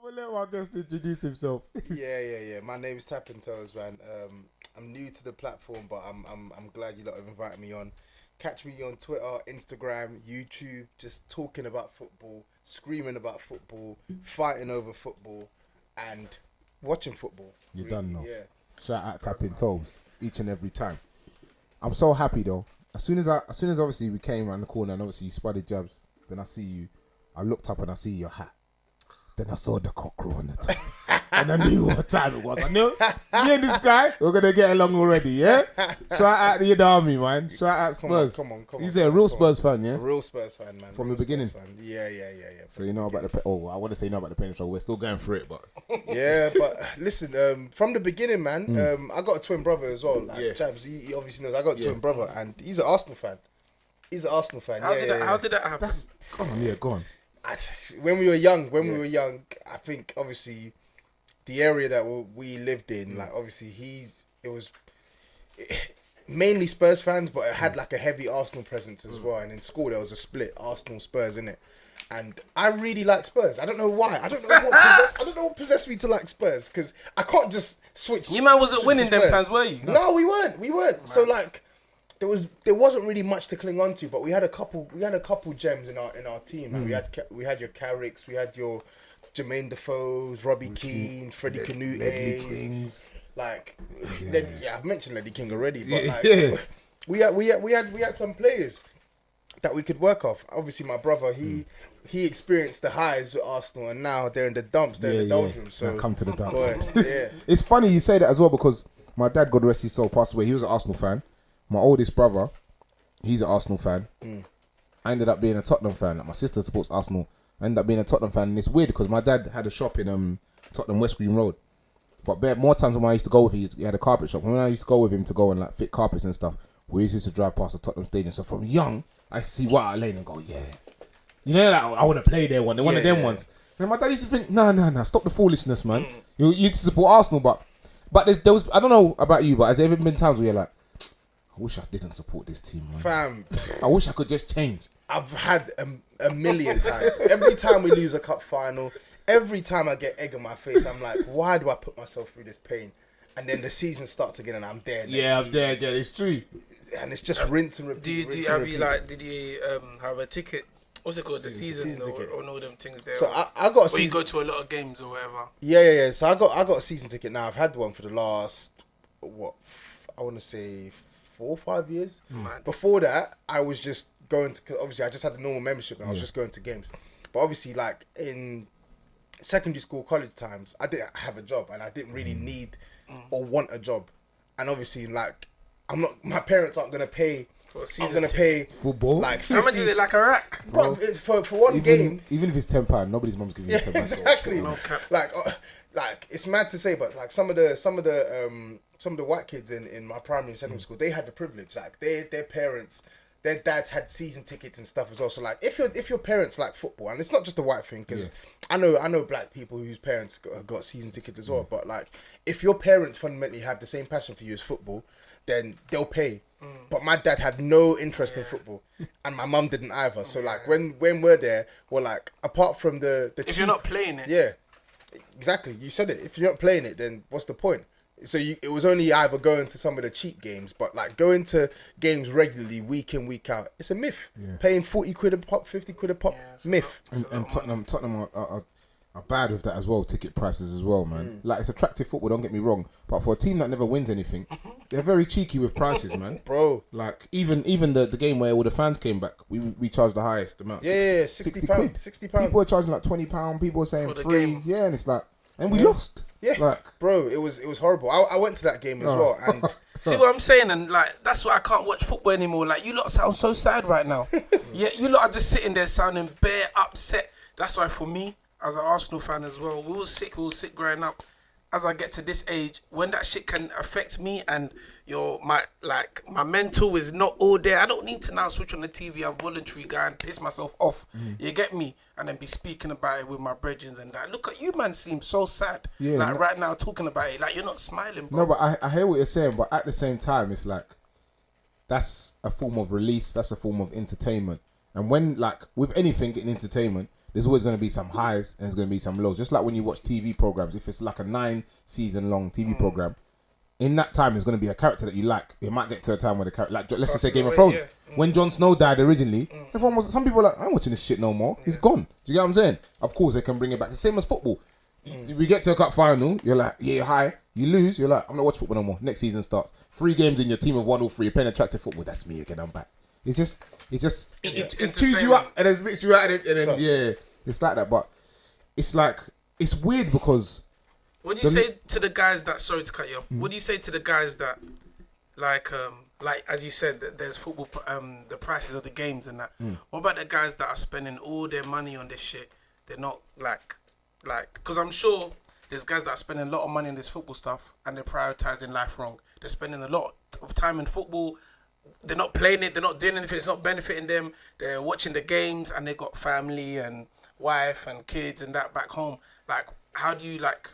gonna let my guest introduce himself. Yeah. My name's TapInTobs, man. I'm new to the platform, but I'm glad you lot have invited me on. Catch me on Twitter, Instagram, YouTube, just talking about football, screaming about football, fighting over football, and watching football. You done know. Yeah. Shout out TapInTobs each and every time. I'm so happy though. As soon as obviously we came around the corner and obviously you spotted Jabz, then I see you. I looked up and I see your hat. Then I saw the cockerel on the top. And I knew what time it was. I knew, me and this guy, we're going to get along already, yeah? Shout out to your army, man. Shout out Spurs. Come on. He's a real Spurs fan, yeah? A real Spurs fan, man. From the beginning? Yeah. So you know about the... Oh, I want to say you know about the penny show. We're still going through it, but... Yeah, but listen, from the beginning, man, I got a twin brother as well. Like, Jabz, he obviously knows I got a twin brother, and he's an Arsenal fan. How did that happen? Go on. When we were young, I think obviously the area that we lived in, like obviously it was mainly Spurs fans, but it had like a heavy Arsenal presence as well. And in school there was a split Arsenal Spurs in it, and I really like Spurs. I don't know why. I don't know what possessed me to like Spurs, because I can't just switch. You man wasn't winning them times, were you? No, we weren't. Man. So like. There wasn't really much to cling on to, but we had a couple gems in our team. Like we had your Carricks, we had your Jermaine Defoe's, Robbie Keane, Freddie Canute. Like, I've mentioned Ledley King already, but like we had some players that we could work off. Obviously, my brother he experienced the highs with Arsenal, and now they're in the dumps, they're in the doldrums. So now come to the dumps. Boy, It's funny you say that as well, because my dad, God rest his soul, passed away. He was an Arsenal fan. My oldest brother, he's an Arsenal fan. I ended up being a Tottenham fan. Like my sister supports Arsenal. I ended up being a Tottenham fan, and it's weird because my dad had a shop in Tottenham West Green Road. But more times when I used to go with him, he had a carpet shop. When I used to go with him to go and like fit carpets and stuff, we used to drive past the Tottenham Stadium. So from young, I used to see White Hart Lane and go, yeah, you know, like, I want to play there one. They're one of them ones. And my dad used to think, nah, stop the foolishness, man. You need to support Arsenal, but there was, I don't know about you, but has there ever been times where you're like, I wish I didn't support this team, man. Fam. I wish I could just change. I've had a million times. Every time we lose a cup final, every time I get egg on my face, I'm like, why do I put myself through this pain? And then the season starts again and I'm there. I'm there again. It's true. And it's just rinse and repeat. Did you have a ticket? What's it called? The season ticket. Or all them things there. So I got a season. You go to a lot of games or whatever. Yeah. So I got a season ticket now. I've had one for the last, I want to say 4 or 5 years. Before that, I was just going to, obviously I just had the normal membership and I was just going to games. But obviously, like in secondary school, college times, I didn't have a job and I didn't really need or want a job. And obviously, like, my parents aren't going to pay. I'm going to pay football. Like 50, how much is it, like a rack? Bro, for one game. Even if it's £10, nobody's mum's giving you £10. Exactly. Like it's mad to say, but like some of the white kids in my primary and secondary school, they had the privilege. Like their parents, their dads had season tickets and stuff as well. So like if your parents like football, and it's not just a white thing, because I know black people whose parents got season tickets as well. But like if your parents fundamentally have the same passion for you as football, then they'll pay. But my dad had no interest in football, and my mum didn't either. So like when we're there, we're like, apart from the if you're not playing it, exactly, you said it. If you're not playing it, then what's the point? So it was only either going to some of the cheap games, but like going to games regularly, week in, week out, it's a myth. Paying 40 quid a pop, 50 quid a pop, myth. And Tottenham are bad with that as well, ticket prices as well, man. Like, it's attractive football, don't get me wrong, but for a team that never wins anything, they're very cheeky with prices, man. Bro. Like, even the game where all the fans came back, we charged the highest amount. Yeah, 60 quid. £60. People are charging like £20, people are saying free. Yeah, and it's like, and we lost. Yeah, like, bro, it was horrible. I went to that game as well, and see what I'm saying, and like that's why I can't watch football anymore. Like, you lot sound so sad right now. Yeah, you lot are just sitting there sounding bare upset. That's why for me, as an Arsenal fan as well, we were sick growing up. As I get to this age, when that shit can affect me and my mental is not all there, I don't need to now switch on the TV and voluntarily go and piss myself off. You get me? And then be speaking about it with my brethren and that. Look at you, man, seem so sad. Yeah, like right now talking about it, like you're not smiling, bro. No, but I hear what you're saying, but at the same time, it's like, that's a form of release, that's a form of entertainment. And when, like, with anything in entertainment, there's always going to be some highs and there's going to be some lows. Just like when you watch TV programs, if it's like a 9-season long TV program, in that time there's going to be a character that you like. It might get to a time where the character, like let's just say Game of Thrones, when Jon Snow died originally, some people were like, I'm watching this shit no more. He's gone. Do you get what I'm saying? Of course they can bring it back. The same as football. We get to a cup final, you're like, yeah, hi. You lose, you're like, I'm not watching football no more. Next season starts. 3 games in your team of 1 or 3. You're playing attractive football. That's me again. I'm back. It chews you up and then spits you out, and then it's like that. But it's like, it's weird because. What do you say to the guys that? Sorry to cut you off. What do you say to the guys that, like as you said, that there's football, the prices of the games and that. What about the guys that are spending all their money on this shit? They're not like, because I'm sure there's guys that are spending a lot of money on this football stuff and they're prioritizing life wrong. They're spending a lot of time in football. They're not playing it. They're not doing anything. It's not benefiting them. They're watching the games and they've got family and wife and kids and that back home. Like, how do you, like,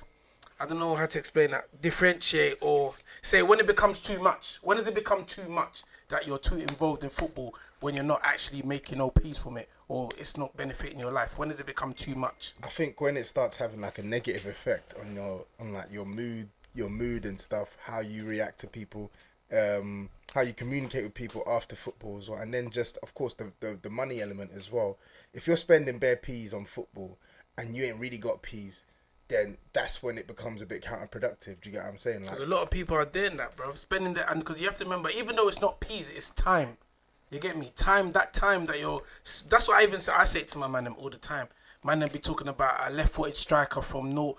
I don't know how to explain that, differentiate or say when it becomes too much? When does it become too much that you're too involved in football when you're not actually making no peace from it or it's not benefiting your life? When does it become too much? I think when it starts having like a negative effect on your mood and stuff, how you react to people, how you communicate with people after football as well, and then just of course the money element as well. If you're spending bare peas on football and you ain't really got peas, then that's when it becomes a bit counterproductive. Do you get what I'm saying? Because a lot of people are doing that, bro. Spending that, and because you have to remember, even though it's not peas, it's time. You get me? That time that you're. That's what I say to my man them all the time. Man, them be talking about a left-footed striker from Norwegia.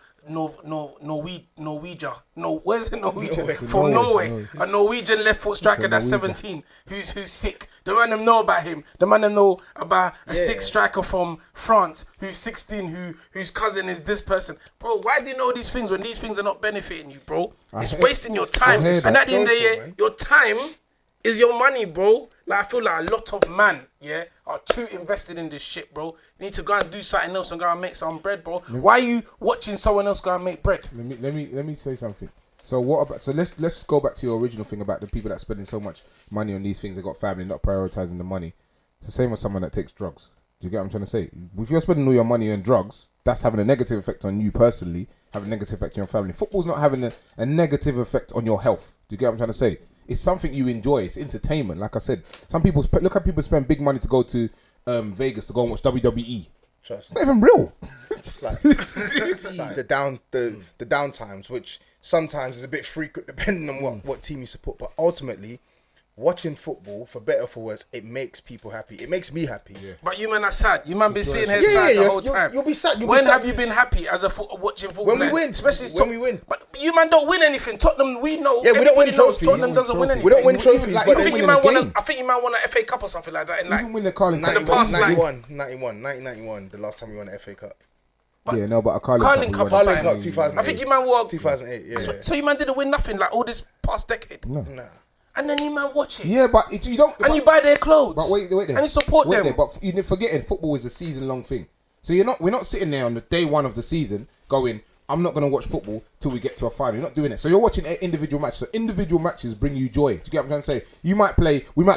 No, where's it Norwegian? From Norway. A Norwegian left-foot striker that's 17, who's sick. The man them know about him. The man them know about a sick striker from France who's 16, whose cousin is this person. Bro, why do you know these things when these things are not benefiting you, bro? It's wasting your time. And at the end of the year, your time is your money, bro. Like, I feel like a lot of men, are too invested in this shit, bro. You need to go and do something else and go and make some bread, bro. Why are you watching someone else go and make bread? Let me say something. So what about? So let's go back to your original thing about the people that are spending so much money on these things. They got family, not prioritizing the money. It's the same as someone that takes drugs. Do you get what I'm trying to say? If you're spending all your money on drugs, that's having a negative effect on you personally, having a negative effect on your family. Football's not having a negative effect on your health. Do you get what I'm trying to say? It's something you enjoy. It's entertainment. Like I said, some people look at people spend big money to go to Vegas to go and watch WWE. Trust. It's not even real. Like the down times, which sometimes is a bit frequent depending on what team you support. But ultimately, watching football, for better or for worse, it makes people happy. It makes me happy. Yeah. But you man are sad. You man been sitting here sad the whole time. You'll be sad. When have you been happy as a watching football? When we win. Especially when we win. But you man don't win anything. Tottenham, we know. Yeah, we don't win trophies. Tottenham doesn't win anything. We don't win trophies. Like, but I think you man won an FA Cup or something like that. In even win the Carling Cup. 1991, the last time we won the FA Cup. But yeah, no, but a Carling Cup 2008. I think you man won 2008. Yeah. So you man didn't win nothing like all this past decade. No. Nah. And then you man watch it. Yeah, but you don't. And you buy their clothes. But wait there. And you support them. There, but you're forgetting football is a season-long thing. So we're not sitting there on the day one of the season going, I'm not going to watch football till we get to a final. You're not doing it. So you're watching individual matches. So individual matches bring you joy. Do you get what I'm trying to say?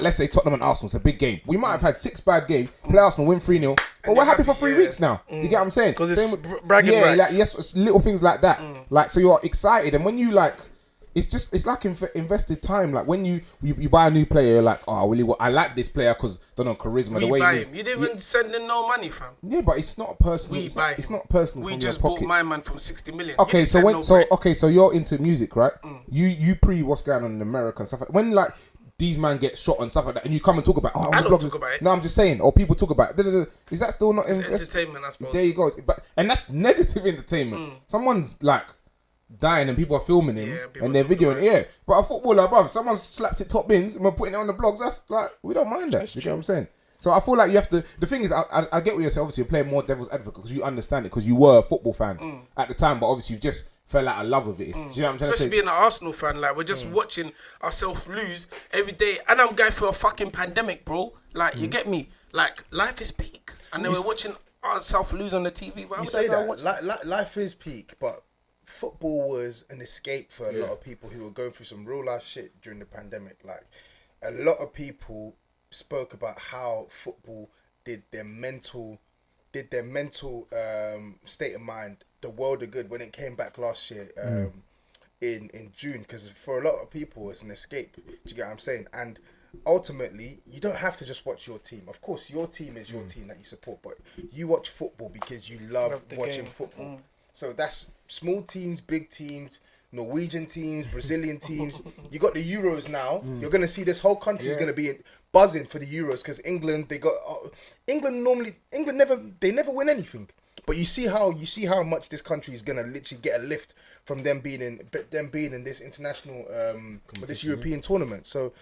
Let's say Tottenham and Arsenal. It's a big game. We might have had 6 bad games. Play Arsenal, win 3-0. But we're happy for 3 weeks now. You get what I'm saying? Because it's bragging rights. Like, yes, it's little things like that. Like, so you're excited. And when you like... It's like invested time. Like when you buy a new player, you're like, oh, I like this player because don't know charisma. The way buy him. You didn't even send in no money, fam. Yeah, but it's not personal. It's not personal. We just bought my man from 60 million. Okay, so you're into music, right? You pre what's going on in America and stuff like when like these man get shot and stuff like that, and you come and talk about. I don't talk about it. No, I'm just saying, or people talk about it. Is that still not entertainment? I suppose. There you go. And that's negative entertainment. Someone's like dying and people are filming him and they're videoing it. But a footballer, bruv, someone's slapped it top bins and we're putting it on the blogs. That's like, we don't mind that. You get what I'm saying? So I feel like you have to. The thing is, I get what you're saying. Obviously, you're playing more devil's advocate because you understand it because you were a football fan at the time, but obviously you've just fell out of love with it. Do you know what I'm trying to say? Especially being an Arsenal fan, like we're just watching ourselves lose every day, and I'm going through a fucking pandemic, bro. Like you get me? Like life is peak, and then we're watching ourselves lose on the TV. You say that life is peak, but football was an escape for a lot of people who were going through some real life shit during the pandemic. Like a lot of people spoke about how football did their mental did their mental state of mind the world of good when it came back last year in June, because for a lot of people it's an escape. Do you get what I'm saying? And ultimately, you don't have to just watch your team. Of course, your team is your team that you support, but you watch football because you love watching football. So that's small teams, big teams, Norwegian teams, Brazilian teams. You got the Euros now. You're gonna see this whole country is gonna be buzzing for the Euros, because England never win anything. But you see how much this country is gonna literally get a lift from them being in this international this European tournament. So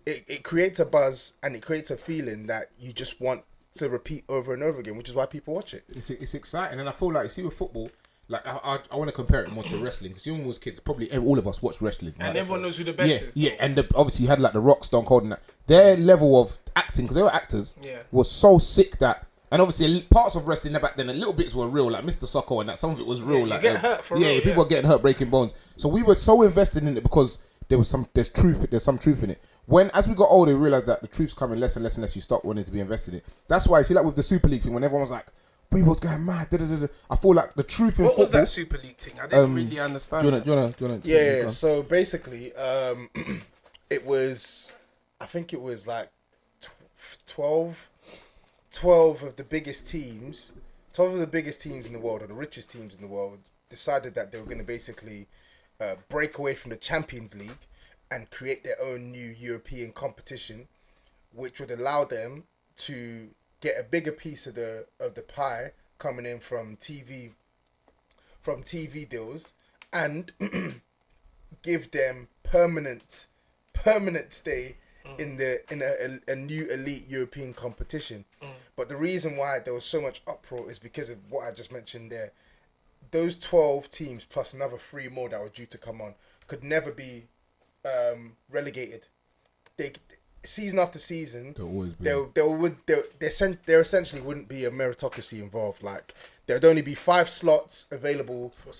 it creates a buzz and it creates a feeling that you just want to repeat over and over again, which is why people watch it. It's exciting, and I feel like, you see, with football, like I want to compare it more to wrestling, because when we was kids, probably all of us watched wrestling, right? And everyone knows who the best is. Yeah, and obviously you had like the Rock, Stone Cold, and that. Their level of acting, because they were actors, was so sick that. And obviously, parts of wrestling back then, a little bits were real, like Mr. Socko, and that some of it was real. Like, get hurt for real. People were getting hurt, breaking bones. So we were so invested in it because there's some truth in it. As we got older, we realized that the truth's coming less and less and less. You start wanting to be invested in it. That's why I see, like with the Super League thing, when everyone was like, "People's going mad." I feel like the truth in what football. Was that Super League thing? I didn't really understand. Do you wanna? Yeah. So basically, it was, I think it was like 12 of the biggest teams, 12 of the biggest teams in the world, or the richest teams in the world, decided that they were going to basically break away from the Champions League and create their own new European competition, which would allow them to get a bigger piece of the pie coming in from TV deals, and give them permanent stay in a new elite European competition. But the reason why there was so much uproar is because of what I just mentioned there. Those 12 teams plus another 3 more that were due to come on could never be relegated. They season after season, there essentially wouldn't be a meritocracy involved. Like, there'd only be 5 slots available for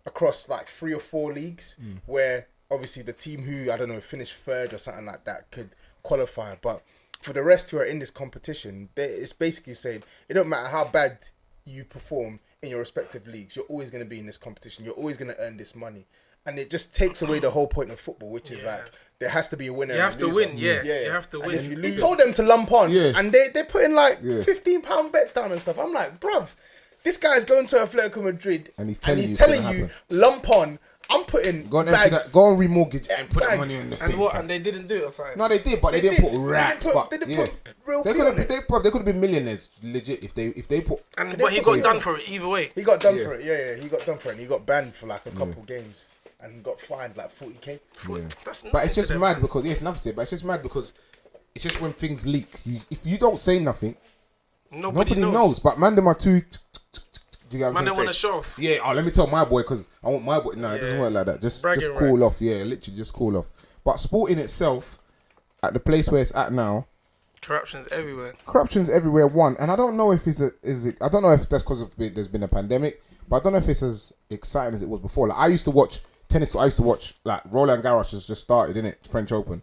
across like 3 or 4 leagues, where obviously the team who, I don't know, finished 3rd or something like that could qualify. But for the rest who are in this competition, it's basically saying it don't matter how bad you perform in your respective leagues, you're always going to be in this competition. You're always going to earn this money. And it just takes away the whole point of football, which is like, there has to be a winner. You have to win, you have to win. And if you lose, he told them to lump on, and they're putting like £15 bets down and stuff. I'm like, bruv, this guy's going to Atletico Madrid and he's telling you lump on. I'm putting go and bags. Go and remortgage and put that money on the thing. And they didn't do it or something? No, they did, but they didn't put racks. They didn't put real. They could have been millionaires, legit, if they put. But he got done for it either way. He got done for it. Yeah, he got done for it. And he got banned for like a couple games and got fined like 40k. But it's just mad because it's nothing. But it's just mad because it's just when things leak. If you don't say nothing, nobody knows. But man, them are too. Man, they want to show off. Yeah, let me tell my boy, because I want my boy. Nah, it doesn't work like that. Just cool off. Yeah, literally just cool off. But sport in itself, at the place where it's at now, corruption's everywhere. One, and I don't know if I don't know if that's because there's been a pandemic, but I don't know if it's as exciting as it was before. Like, I used to watch tennis. I used to watch like Roland Garros has just started, innit? French Open.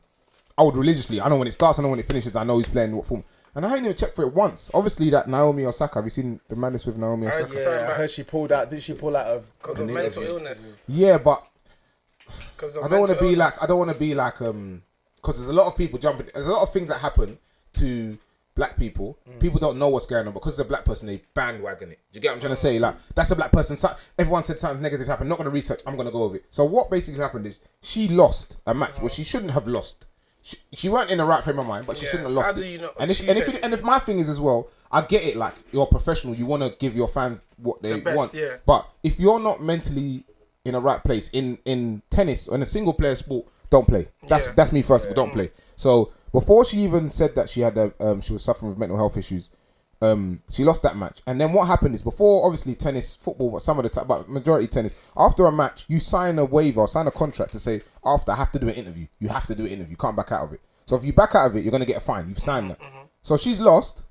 I would religiously. I know when it starts. I know when it finishes. I know who's playing what form. And I ain't even checked for it once. Obviously, that Naomi Osaka. Have you seen the madness with Naomi Osaka? Yeah, I heard she pulled out. Did she pull out of because of mental illness? Yeah, but I don't want to be like because there's a lot of people jumping. There's a lot of things that happen to black people. People don't know what's going on because it's a black person. They bandwagon it. Do you get what I'm trying to say? Like, that's a black person. Everyone said something negative happened. Not going to research. I'm going to go with it. So what basically happened is she lost a match where she shouldn't have lost. She weren't in the right frame of mind, but she shouldn't have lost it. You know, and if my thing is as well, I get it. Like, you're a professional, you want to give your fans what they want. Yeah. But if you're not mentally in a right place in tennis or in a single player sport, don't play. That's me first. But don't play. So before she even said that she had she was suffering with mental health issues, she lost that match. And then what happened is, before obviously tennis, football, but some of the time, but majority tennis, after a match, you sign a waiver, sign a contract to say, after I have to do an interview. You have to do an interview. You can't back out of it. So if you back out of it, you're going to get a fine. You've signed that. So she's lost.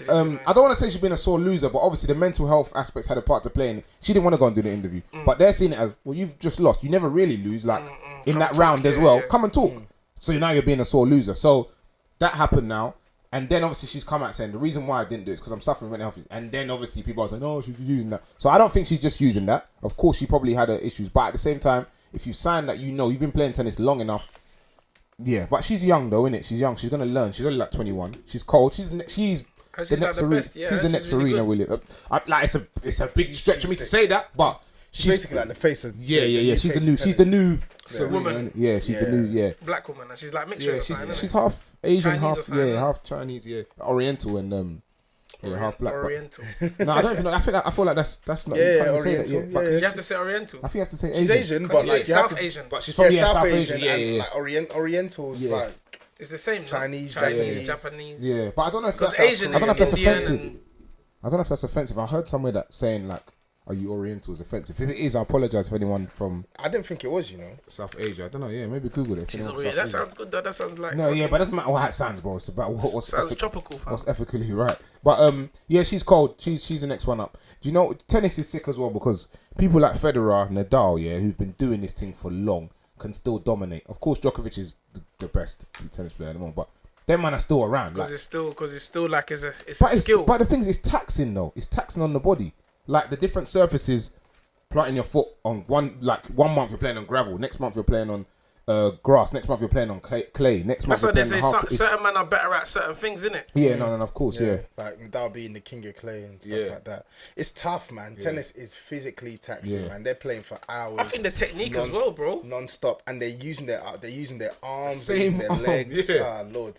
I don't want to say she's been a sore loser, but obviously the mental health aspects had a part to play in it. She didn't want to go and do the interview. But they're seeing it as, well, you've just lost. You never really lose, like, in that round as well. Come and talk. So now you're being a sore loser. So that happened now. And then obviously she's come out saying the reason why I didn't do it is because I'm suffering mental health. And then obviously people are saying, no, she's just using that. So I don't think she's just using that. Of course, she probably had her issues. But at the same time, if you sign that, you've been playing tennis long enough. Yeah, but she's young though, innit? She's young. She's going to learn. She's only like 21. She's cold. She's the next Serena. She's the next Serena Williams. It's a big stretch for me to say that, but she's basically like the face of yeah. She's the new woman. Yeah, she's the new black woman, and she's like mixed race. She's half Asian, Chinese half Chinese, Oriental and half black. Oriental. No, I don't even know. I feel like that's not. Oriental. You have to say Oriental. I think you have to say Asian. She's Asian, but like South Asian. But she's from South Asian. And like Orientals, like it's the same. Chinese, Japanese. Yeah, but I don't know if because that's Asian. I don't know if that's Indian offensive. I don't know if that's offensive. I heard somewhere that saying like, "Are you Oriental?" is offensive. If it is, I apologize for anyone from. I didn't think it was, South Asia. I don't know. Yeah, maybe Google it. That sounds good. Though. That sounds like but it doesn't matter how it sounds, bro. It's about what's sounds tropical. Fam. What's ethically right. But she's cold. She's the next one up. Do you know tennis is sick as well because people like Federer, Nadal, who've been doing this thing for long, can still dominate. Of course, Djokovic is the best tennis player at the moment, but them man are still around. Because it's still like it's a skill. But the thing is, it's taxing though. It's taxing on the body. Like the different surfaces, planting your foot on one month you're playing on gravel, next month you're playing on grass, next month you're playing on clay, next month you're playing on hard. Certain men are better at certain things, innit? Yeah, no, of course, yeah. Like Nadal being the king of clay and stuff like that. It's tough, man. Tennis is physically taxing, man. They're playing for hours. I think the technique as well, bro. Non-stop, and they're using their arms, they're using their legs. Ah, Lord.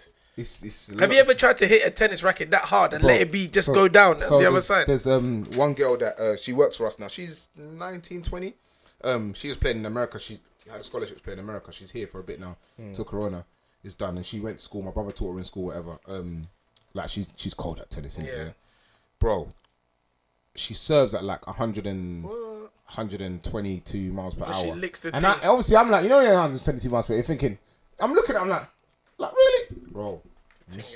Have you ever tried to hit a tennis racket that hard and let it be go down the other side? There's one girl that she works for us now. She's 19, 20. She was playing in America. She had a scholarship to play in America. She's here for a bit now. Till Corona is done, and she went to school. My brother taught her in school, whatever. She's cold at tennis, bro. She serves at like 122 miles per hour. She licks the and obviously I'm like, 122 miles per hour. You're thinking, I'm looking at her, I'm like really, bro. If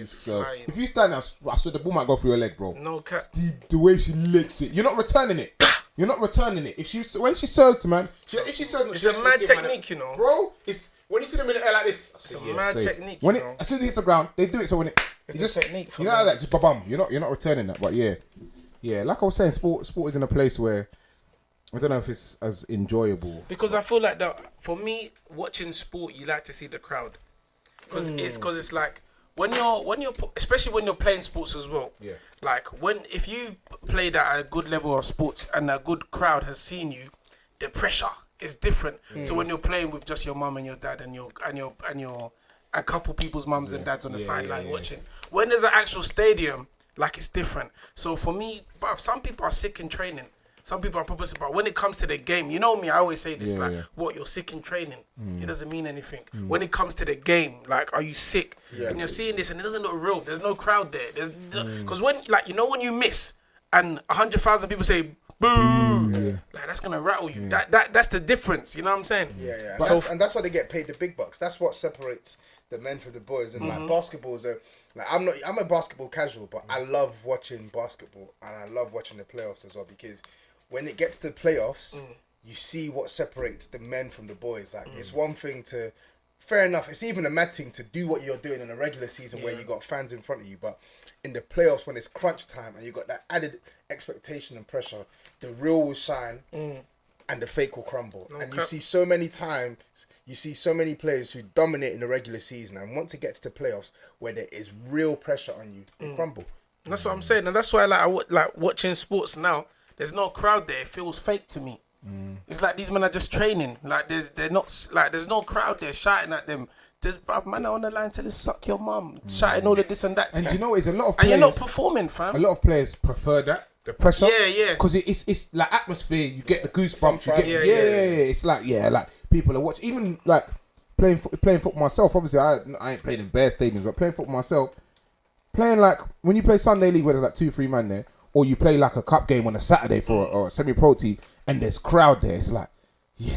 you stand there, I swear the ball might go through your leg, bro. No cap. The way she licks it, you're not returning it. If when she serves to man, if she serves, it's a mad technique, bro. It's when you see them in the air like this. It's a mad technique. When as soon as it hits the ground, they do it. So when it's just technique. That just bam. You're not returning that. But yeah. Like I was saying, sport is in a place where I don't know if it's as enjoyable. Because I feel like that for me, watching sport, you like to see the crowd. Because it's like when you're especially when you're playing sports as well. Yeah. Like if you played at a good level of sports and a good crowd has seen you, the pressure is different to when you're playing with just your mum and your dad and your a couple people's mums and dads on the sideline watching. When there's an actual stadium, like it's different. So for me, bruv, some people are sick in training. Some people are purposely, but when it comes to the game, you know me, I always say this, what, you're sick in training. It doesn't mean anything. When it comes to the game, like, are you sick? And you're seeing this and it doesn't look real. There's no crowd there. Because when you miss and 100,000 people say, boo, like, that's going to rattle you. That's the difference, you know what I'm saying? Yeah. And that's why they get paid the big bucks. That's what separates the men from the boys. And like basketball is I'm a basketball casual, but I love watching basketball and I love watching the playoffs as well, because when it gets to playoffs, you see what separates the men from the boys. Like it's one thing to, fair enough, it's even a mad thing to do what you're doing in a regular season where you got fans in front of you, but in the playoffs when it's crunch time and you got that added expectation and pressure, the real will shine and the fake will crumble. You see so many times, you see so many players who dominate in the regular season, and once it gets to playoffs where there is real pressure on you, they crumble. That's what I'm saying, and that's why I like watching sports now. There's no crowd there. It feels fake to me. It's like these men are just training. Like there's no crowd there shouting at them. There's man on the line telling suck your mum, shouting all of this and that. And you know, it's a lot of players, and you're not performing, fam. A lot of players prefer that. The pressure, because it's like atmosphere. You get the goosebumps. It's like like people are watching. Even like playing football myself. Obviously, I ain't played in bare stadiums, but playing football myself, playing like when you play Sunday League, where there's like 2-3 man there, or you play like a cup game on a Saturday for a semi-pro team, and there's crowd there. It's like,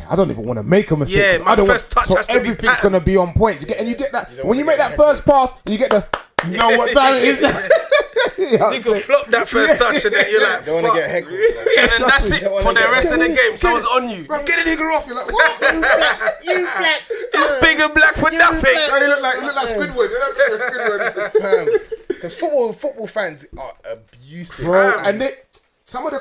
I don't even want to make a mistake. Yeah, my first touch has to be everything's gonna be on point. You get that when you make that first pass, and you get the. You know what time it is now? You can flop that first touch and then you're like, don't want to get heckled. And then that's it for the rest of the game. Someone's on you. Bro, get a nigga off. You're like, what? You black. It's big and black for nothing. You look like Squidward. You know Squidward. Because football fans are abusive. Bro, and some of the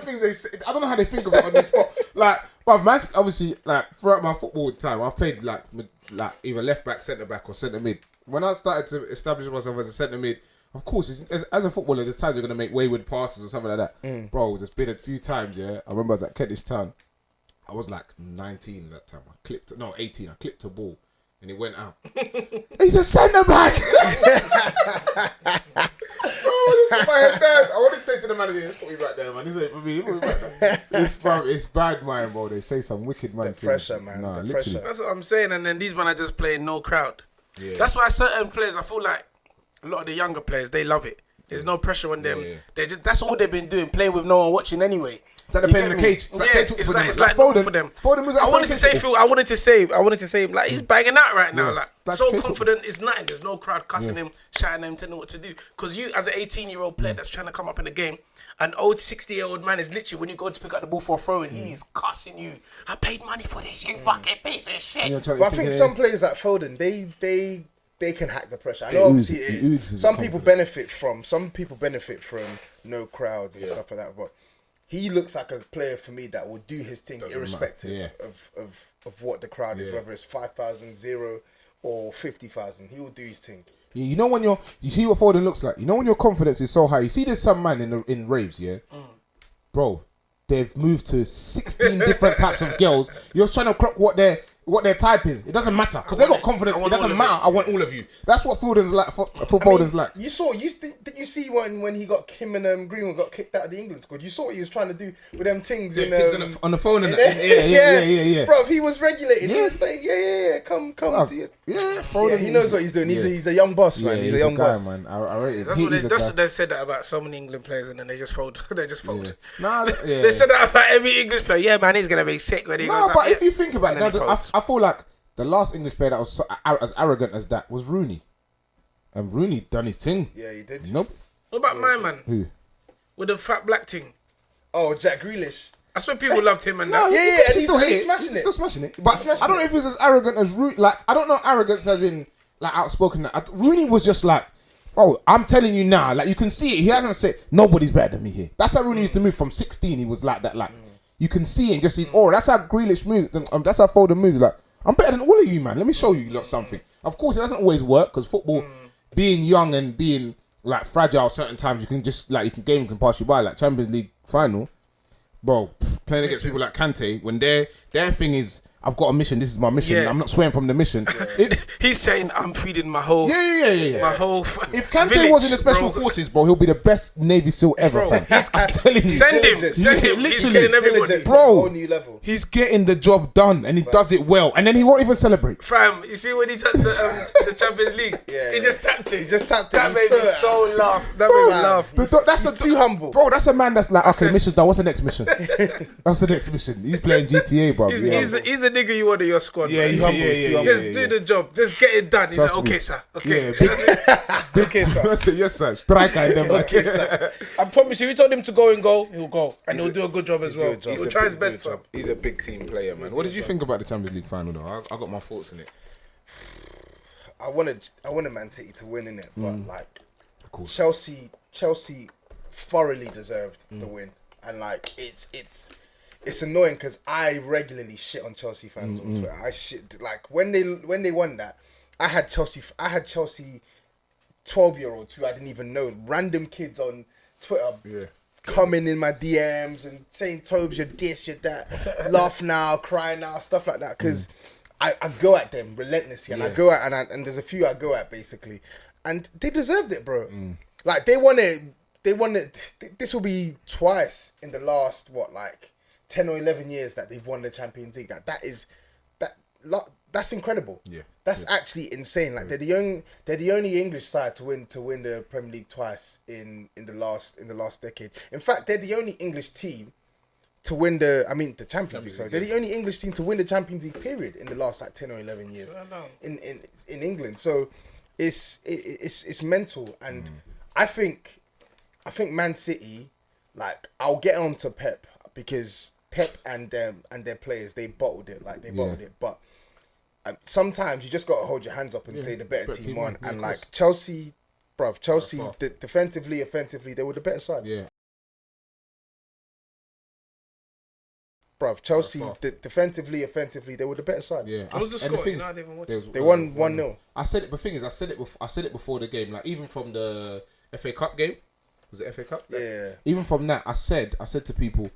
things they say, I don't know how they think of it on the spot. Like, but man's obviously, like, throughout my football time, I've played like either left back, centre back, or centre mid. When I started to establish myself as a centre mid, of course, as a footballer, there's times you're gonna make wayward passes or something like that. Bro, there's been a few times. Yeah, I remember I was at Kentish Town. I was like 19 at that time. 18. I clipped a ball and it went out. He's a centre back. I just put my head down. I wanted to say to the manager, just put me back there, man. This ain't for me. It's bad, man, bro. They say some wicked man. Pressure, man. Nah, the literally. pressure. That's what I'm saying. And then these men are just playing no crowd. Yeah. That's why certain players, I feel like a lot of the younger players, they love it. There's no pressure on them. Yeah. They just that's all they've been doing, playing with no one watching anyway. It's like they're playing in the cage. It's like Foden for them. Foden was I wanted to say like he's banging out right now. Like That's so capable. confident, it's nothing. There's no crowd cussing him, shouting at him, telling him what to do. Because you, as an 18-year-old player that's trying to come up in the game, an old 60-year-old man is literally, when you go to pick up the ball for a throw in, he's cussing you. I paid money for this, you fucking piece of shit. But I think some players like Foden, they can hack the pressure. I know obviously some people benefit from no crowds and stuff like that, but he looks like a player for me that will do his thing irrespective of what the crowd is, whether it's 5,000, 0 or 50,000. He will do his thing. You know when you see what Foden looks like. You know when your confidence is so high. You see there's some man in raves, bro. They've moved to 16 different types of girls. You're trying to clock what their type is. It doesn't matter because they got confidence. It doesn't matter. I want all of you. That's what Foden's like. Foden's like. Did you see when he got Kim and Greenwood got kicked out of the England squad? You saw what he was trying to do with them things on the phone and yeah. Bro, if he was regulated, he was saying, yeah, come. Foden, he knows what he's doing. He's a young boss, man. He's a young guy, boss, man. I rate him. That's what they said that about so many England players, and then they just fold. They just fold. Nah, They said that about every English player. Yeah, man, he's gonna be sick when he goes. But if you think about it, I feel like the last English player that was as arrogant as that was Rooney. And Rooney done his thing. Yeah, he did. Nope. What about my man? Who? With the fat black thing. Oh, Jack Grealish. I swear people loved him and No, that. and he's smashing it. He's still smashing it. But I don't know if he's as arrogant as Rooney. Like, I don't know arrogance as in, like, outspoken. Rooney was just like, oh, I'm telling you now. Like, you can see it. He hasn't said, nobody's better than me here. That's how Rooney used to move from 16. He was like that. Like, you can see it and just his aura. That's how Grealish moves. That's how Foden moves. Like, I'm better than all of you, man. Let me show you lot something. Of course, it doesn't always work because football, being young and being like fragile, certain times you can just like game can pass you by. Like Champions League final, bro, playing against people like Kante when their thing is, I've got a mission. This is my mission. Yeah. I'm not swearing from the mission. He's saying I'm feeding my whole. Yeah. My whole. If Kante village, was in the special forces, bro, he'll be the best Navy SEAL ever, Bro, fam. I'm telling you. Send him. He's literally. getting everybody. It's a Bro, whole new level. He's getting the job done and he does it well, and then he won't even celebrate. Fam, you see when he touched the Champions League? He just tapped it. That made me so laugh. That made me laugh. He's too humble. Bro, that's a man that's like, okay, mission's done. What's the next mission? That's the next mission. He's playing GTA, bro. He's a nigga you want in your squad. Yeah, Just do the job. Just get it done. He's Trust like, me. okay, sir. Okay. Okay, sir. That's it, yes, sir. Striker and them. Okay, sir. I promise you, we told him to go and go, he'll go. And he'll do a good job as well. He'll try his best. He's a big team player, man. What did you think about the Champions League final, though? I got my thoughts in it. I wanted Man City to win in it, but like, Of course. Chelsea thoroughly deserved the win, and like it's annoying because I regularly shit on Chelsea fans on Twitter. I shit like when they won that. I had Chelsea 12-year-olds who I didn't even know, random kids on Twitter coming in my DMs and saying, Tobes, you're this, you're that, laugh now, cry now, stuff like that. Because I go at them relentlessly, and I go at and there's a few I go at basically, and they deserved it, bro. Like they won it. This will be twice in the last 10 or 11 years that they've won the Champions League. That's incredible. Yeah, that's actually insane. Like they're the only English side to win the Premier League twice in the last decade. In fact, they're the only English team to win the Champions League. Sorry, they're the only English team to win the Champions League period in the last 10 or 11 years in England. So it's mental, and I think Man City, like, I'll get on to Pep because Pep and their players, they bottled it. Like, they bottled it. But sometimes you just got to hold your hands up and say the better team won. And, like, Chelsea Bruv, Chelsea, defensively, offensively, they were the better side. Yeah. Bruv, Chelsea, defensively, offensively, they were the better side. Yeah. What was the score? You know, I didn't even watch it. They won 1-0. I said it. The thing is, I said it before the game. Like even from the FA Cup game, was it FA Cup? Yeah. Even from that, I said to people,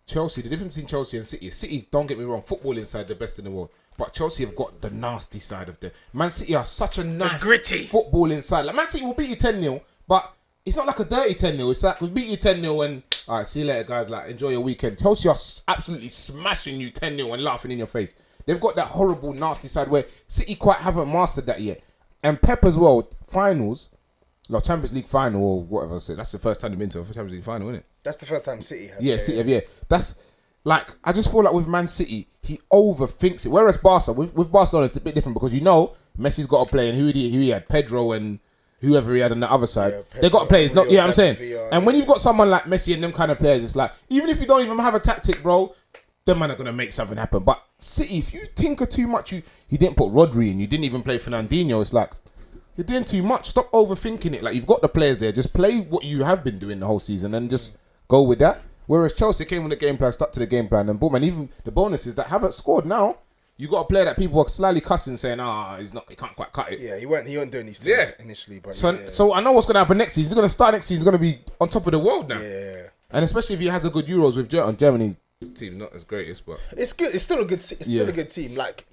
Chelsea. The difference between Chelsea and City. Don't get me wrong. Football inside the best in the world, but Chelsea have got the nasty side of them. Man City are such a nice, gritty football inside. Like Man City will beat you 10-0, but it's not like a dirty 10-0. It's like we'll beat you 10-0 and all right, see you later, guys. Like enjoy your weekend. Chelsea are absolutely smashing you 10-0 and laughing in your face. They've got that horrible, nasty side where City quite haven't mastered that yet. And Pep as well. Finals, like Champions League final or whatever I said. That's the first time they've been to a Champions League final, isn't it? That's the first time City have. Yeah, City. Yeah. That's like I just feel like with Man City, he overthinks it. Whereas Barca, with Barcelona, it's a bit different because you know Messi's got to play, and who he had, Pedro and whoever he had on the other side, they got to play. It's not, yeah, I'm saying. And when you've got someone like Messi and them kind of players, it's like even if you don't even have a tactic, bro, them man are gonna make something happen. But City, if you tinker too much, you didn't put Rodri in, you didn't even play Fernandinho. It's like you're doing too much. Stop overthinking it. Like you've got the players there, just play what you have been doing the whole season and just go with that. Whereas Chelsea came with the game plan, stuck to the game plan, and boom. And even the bonus is that haven't scored now. You got a player that people are slightly cussing, saying, he can't quite cut it. Yeah, he weren't doing these things initially, but so I know what's gonna happen next season. He's gonna start next season. He's gonna be on top of the world now. Yeah, and especially if he has a good Euros with Germany's team, not as greatest, but it's good. It's still a good. Still a good team. Like,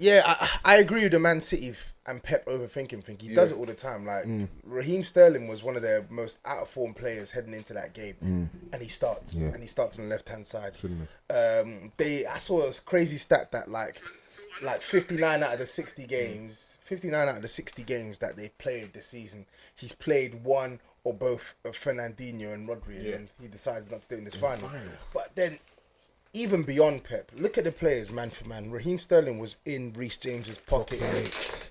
I agree with the Man City and Pep overthinking thing. He does it all the time. Like Raheem Sterling was one of their most out of form players heading into that game, and he starts on the left hand side. I saw a crazy stat that like 59 out of the 60 games, that they've played this season, he's played one or both of Fernandinho and Rodri, and then he decides not to do it in this final. But then, even beyond Pep, look at the players man for man. Raheem Sterling was in Reece James's pocket.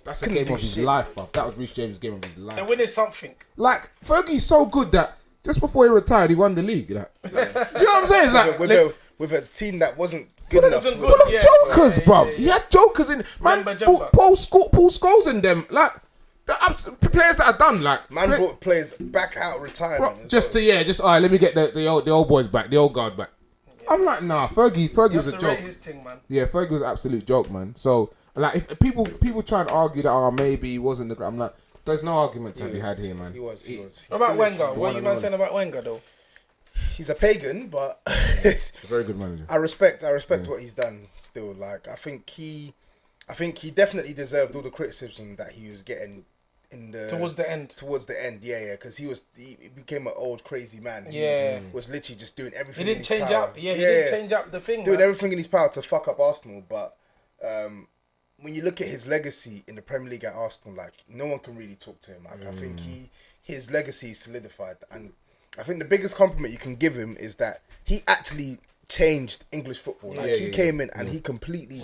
That's a game of his life, bruv. That was Reece James' game of his life. And winning something. Like, Fergie's so good that just before he retired, he won the league. Like, do you know what I'm saying? It's like, with a team that wasn't good enough. Full of jokers, bruv. He had jokers in. Man, Paul Scholes and them. Like, the players that are done. Like, brought players back out of retirement. All right, let me get the old boys back, the old guard back. I'm like, nah, Fergie was a joke. His thing, man. Yeah, Fergie was an absolute joke, man. So, like, if people try and argue that, maybe he wasn't the... I'm like, there's no argument to be had here, man. He was. What about Wenger? What are you man saying about Wenger, though? He's a pagan, but... He's a very good manager. I respect what he's done still. Like, I think he definitely deserved all the criticism that he was getting towards the end, because he became an old crazy man. He was literally just doing everything. He didn't change up. He didn't change up the thing. Doing everything in his power to fuck up Arsenal. But when you look at his legacy in the Premier League at Arsenal, like no one can really talk to him. Like I think his legacy is solidified, and I think the biggest compliment you can give him is that he actually changed English football. Like he came in and he completely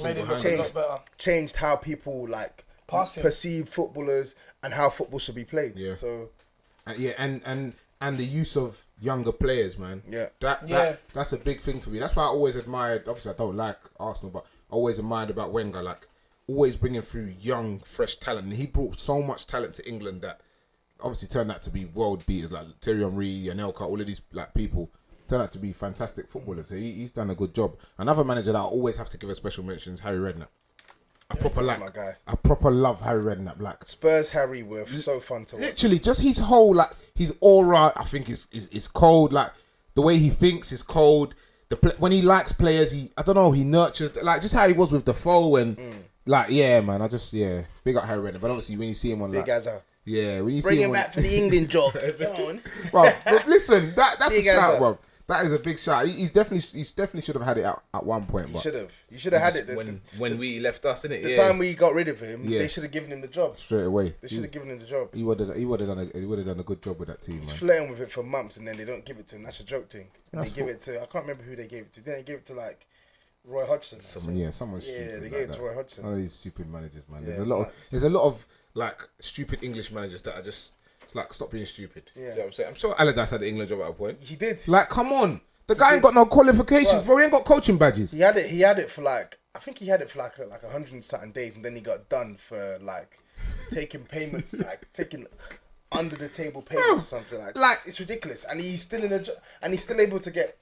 changed how people like perceive footballers and how football should be played. Yeah. So, and the use of younger players, man. Yeah. That's a big thing for me. That's why I always admired. Obviously, I don't like Arsenal, but I always admired about Wenger, like always bringing through young, fresh talent. And he brought so much talent to England that obviously turned out to be world beaters, like Thierry Henry, Anelka, all of these like people turned out to be fantastic footballers. So he's done a good job. Another manager that I always have to give a special mention is Harry Redknapp. I proper love Harry Redknapp. Like Spurs Harry were so fun to watch. Literally, just his whole his aura, I think is cold. Like the way he thinks is cold. When he likes players, he nurtures. Like just how he was with Defoe and man. Big up Harry Redknapp. But obviously when you see him on big as a when you bring see him back for the England job. Bro, listen, that's a shout, bro. That is a big shout. He's definitely should have had it at one point. He should have. You should have had it when we left us, innit? The time we got rid of him, they should have given him the job straight away. They should have given him the job. He would have done a good job with that team. He's man. flirting with it for months, and then they don't give it to him. That's a joke thing. They give it to, I can't remember who they gave it to. Then they gave it to like Roy Hodgson. Someone stupid. Yeah, they gave it to Roy Hodgson. One of these stupid managers, man. Yeah, there's a lot of like stupid English managers that are just like stop being stupid. Yeah. You know what I'm saying? I'm sure Allardyce had the England job at a point. He did. Like, come on. The guy ain't got no qualifications, bro. He ain't got coaching badges. He had it for like, I think he had it for like 100 and something days, and then he got done for like taking payments, like taking under the table payments or something like it's ridiculous, and he's still in a job, and he's still able to get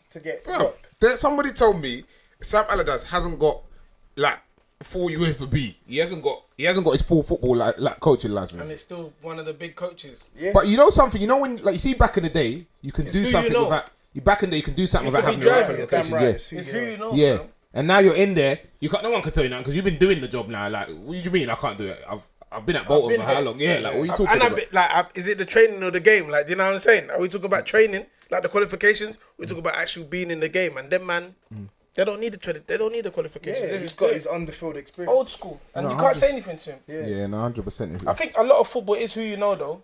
work. Somebody told me Sam Allardyce hasn't got like full UEFA B. He hasn't got his full football like coaching license. And it's still one of the big coaches. Yeah. But you know something, when like you see back in the day, you can do something without. Back in the day, you can do something without having the right qualifications. It's who you know. Yeah. Bro. And now you're in there. No one can tell you nothing because you've been doing the job now. Like, what do you mean I can't do it? I've been at Bolton for how long? Yeah, like what are you talking about? Is it the training or the game? Like, do you know what I'm saying? Are we talking about training, like the qualifications? We talk about actually being in the game, and them man, they don't need the training. They don't need the qualifications. Yeah, he's got his on-the-field experience. Old school, and you can't say anything to him. Yeah, no, 100%. I think a lot of football is who you know, though.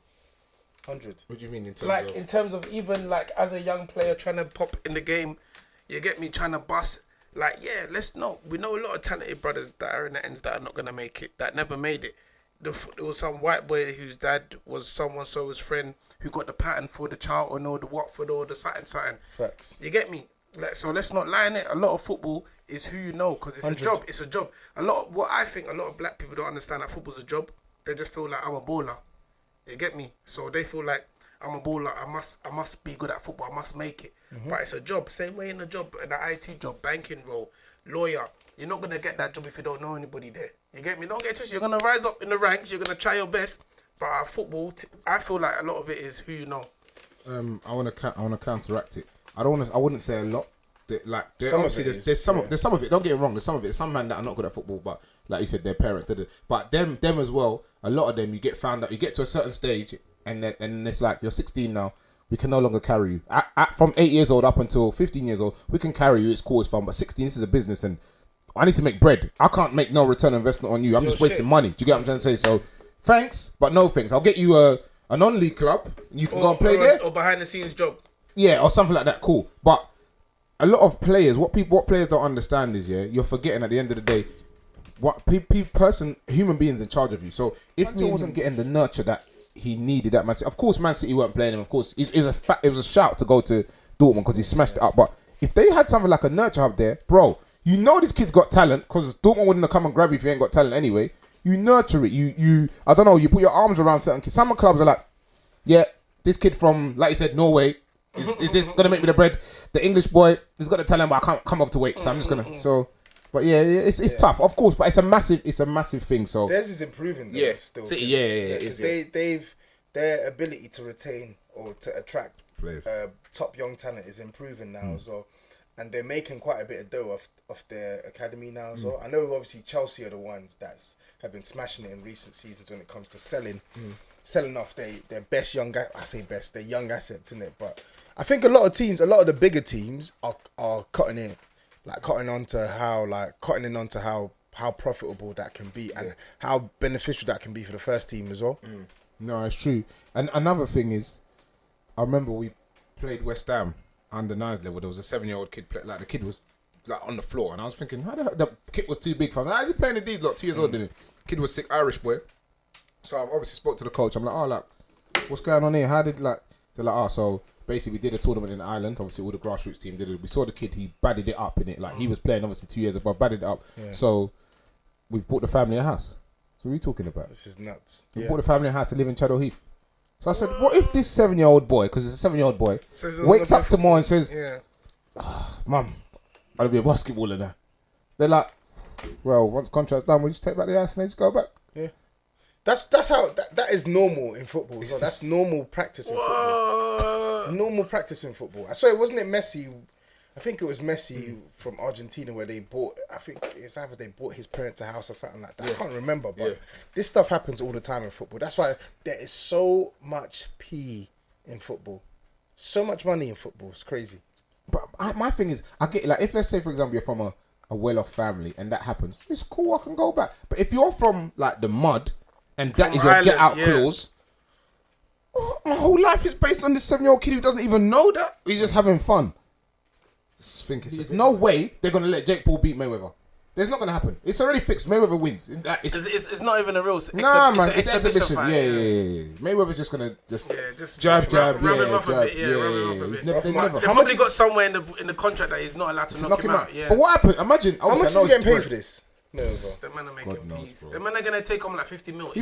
100. What do you mean in terms Like of? in terms of even like as a young player trying to pop in the game, you get me, trying to bust. Like, yeah, we know a lot of talented brothers that are in the ends that are not gonna make it, that never made it. There was some white boy whose dad was someone, so his friend who got the pattern for the Charlton or the Watford or the something. Facts. You get me? Like, so let's not lie in it. A lot of football is who you know, because it's 100. a job. It's a job. What I think a lot of black people don't understand that football's a job. They just feel like I'm a baller. You get me? So they feel like I'm a baller. I must be good at football. I must make it. But it's a job. Same way in a job, in the IT job, banking role, lawyer. You're not gonna get that job if you don't know anybody there. You get me? Don't get twisted. You're gonna rise up in the ranks. You're gonna try your best. But football, I feel like a lot of it is who you know. I want to counteract it. I wouldn't say a lot. There's some of it. Don't get it wrong. There's some of it. Some men that are not good at football, but like you said, their parents did it. But them as well. A lot of them, you get found out. You get to a certain stage, and it's like you're 16 now. We can no longer carry you. From 8 years old up until 15 years old, we can carry you. It's cool, it's fun. But 16, this is a business, and I need to make bread. I can't make no return on investment on you. I'm just wasting money. Do you get what I'm trying to say? So, thanks, but no thanks. I'll get you a non-league club. You can go and play there. Or behind the scenes job. Yeah, or something like that. Cool. But a lot of players, what players don't understand is, you're forgetting at the end of the day, what human beings in charge of you. So if he wasn't getting the nurture that he needed at Man City, of course Man City weren't playing him. Of course, it was a shout to go to Dortmund because he smashed it up. But if they had something like a nurture hub there, bro, you know this kid's got talent because Dortmund wouldn't have come and grab you if you ain't got talent anyway. You nurture it. You I don't know. You put your arms around certain kids. Some clubs are like, yeah, this kid from, like you said, Norway. Is this gonna make me the bread? The English boy, he's got the talent, but I can't come up to weight. So I'm just gonna. So, but yeah, it's tough, of course. But it's a massive thing. So theirs is improving. Though, still. City, Because they've their ability to retain or to attract top young talent is improving now as well, and they're making quite a bit of dough off their academy now as well. I know obviously Chelsea are the ones have been smashing it in recent seasons when it comes to selling off their best young guys. I say best, their young assets in it. But I think a lot of the bigger teams are cutting on to how profitable that can be and how beneficial that can be for the first team as well. No, it's true. And another thing is, I remember we played West Ham under 9s level. There was a 7-year-old kid the kid was like on the floor, and I was thinking, how the kid was too big for us. How is he playing with these lot? 2 years old, didn't he? Kid was sick, Irish boy. So I obviously spoke to the coach. I'm like, what's going on here? They're like, so basically we did a tournament in Ireland. Obviously all the grassroots team did it. We saw the kid, he batted it up in it. Like he was playing obviously 2 years ago, batted it up. Yeah. So we've bought the family a house. So what are you talking about? This is nuts. We bought the family a house to live in Chadwell Heath. So I said, what if this 7-year-old boy, because it's a 7-year-old boy, wakes up tomorrow and says, Mum, I'll be a basketballer now. They're like, well, once contract's done, we just take back the house and they just go back. Yeah. That's how that is normal in football. So that's normal practice in football. Normal practice in football. I swear, wasn't it Messi? I think it was Messi from Argentina where they bought. I think it's either they bought his parents a house or something like that. I can't remember, but this stuff happens all the time in football. That's why there is so much P in football, so much money in football. It's crazy. But my thing is, I get if let's say for example you're from a well-off family and that happens, it's cool. I can go back. But if you're from like the mud. And that is your get out clause. Oh, my whole life is based on this 7-year-old kid who doesn't even know that. He's just having fun. There's no way they're going to let Jake Paul beat Mayweather. There's not going to happen. It's already fixed. Mayweather wins. It's not even a real it's exhibition. Yeah. Mayweather's just going to jab. Rub him off a bit. They probably got somewhere in the contract that he's not allowed to knock him out. Yeah. But what happened? Imagine. How much is he getting paid for this? Mayweather. The man are making God knows, peas. bro. The man are gonna take home like 50 mil.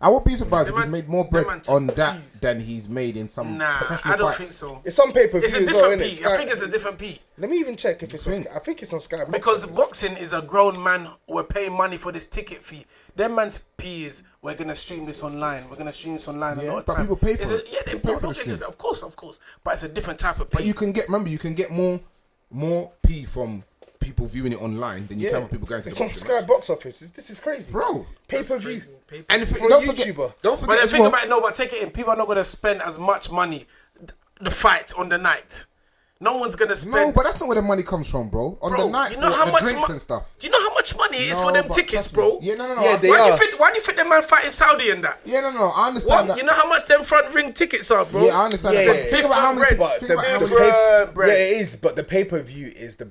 I would be surprised if Them he man- made more them bread man take on that peas. than he's made in some Nah, professional I don't fights. think so. It's on pay per view. It's a different well, P. I think it's a different P. Let me even check if it's on think? Sky. I think it's on Sky. Because boxing is a grown man. We're paying money for this ticket fee. Them man's P is we're gonna stream this online. We're gonna stream this online a Yeah, lot of but time. people pay for It's it. Yeah, they People pay pay for the stream. Of course. But it's a different type of P. But you can get more P from people viewing it online than you can from people going to the It's on boxing Sky match. box office. This is crazy, Bro. Pay per view. Crazy. Pay-per-view. And if For a don't YouTuber. forget But as the thing well, about it, no, but take it in. People are not gonna spend as much money. The fight on the night. No one's gonna spend. no, but that's not where the money comes from, bro. On Bro, the night, you know for how the much drinks and stuff. Do you know how much money it is No, for them but tickets, trust me. bro? Yeah, no. Yeah, they Why are. do you think the man fighting Saudi and that? Yeah, no. I understand What? that. You know how much them front ring tickets are, bro? Yeah, I understand. Yeah, that. yeah, But think about how many. different But think the about how many different bread. yeah, it is. But the pay per view is the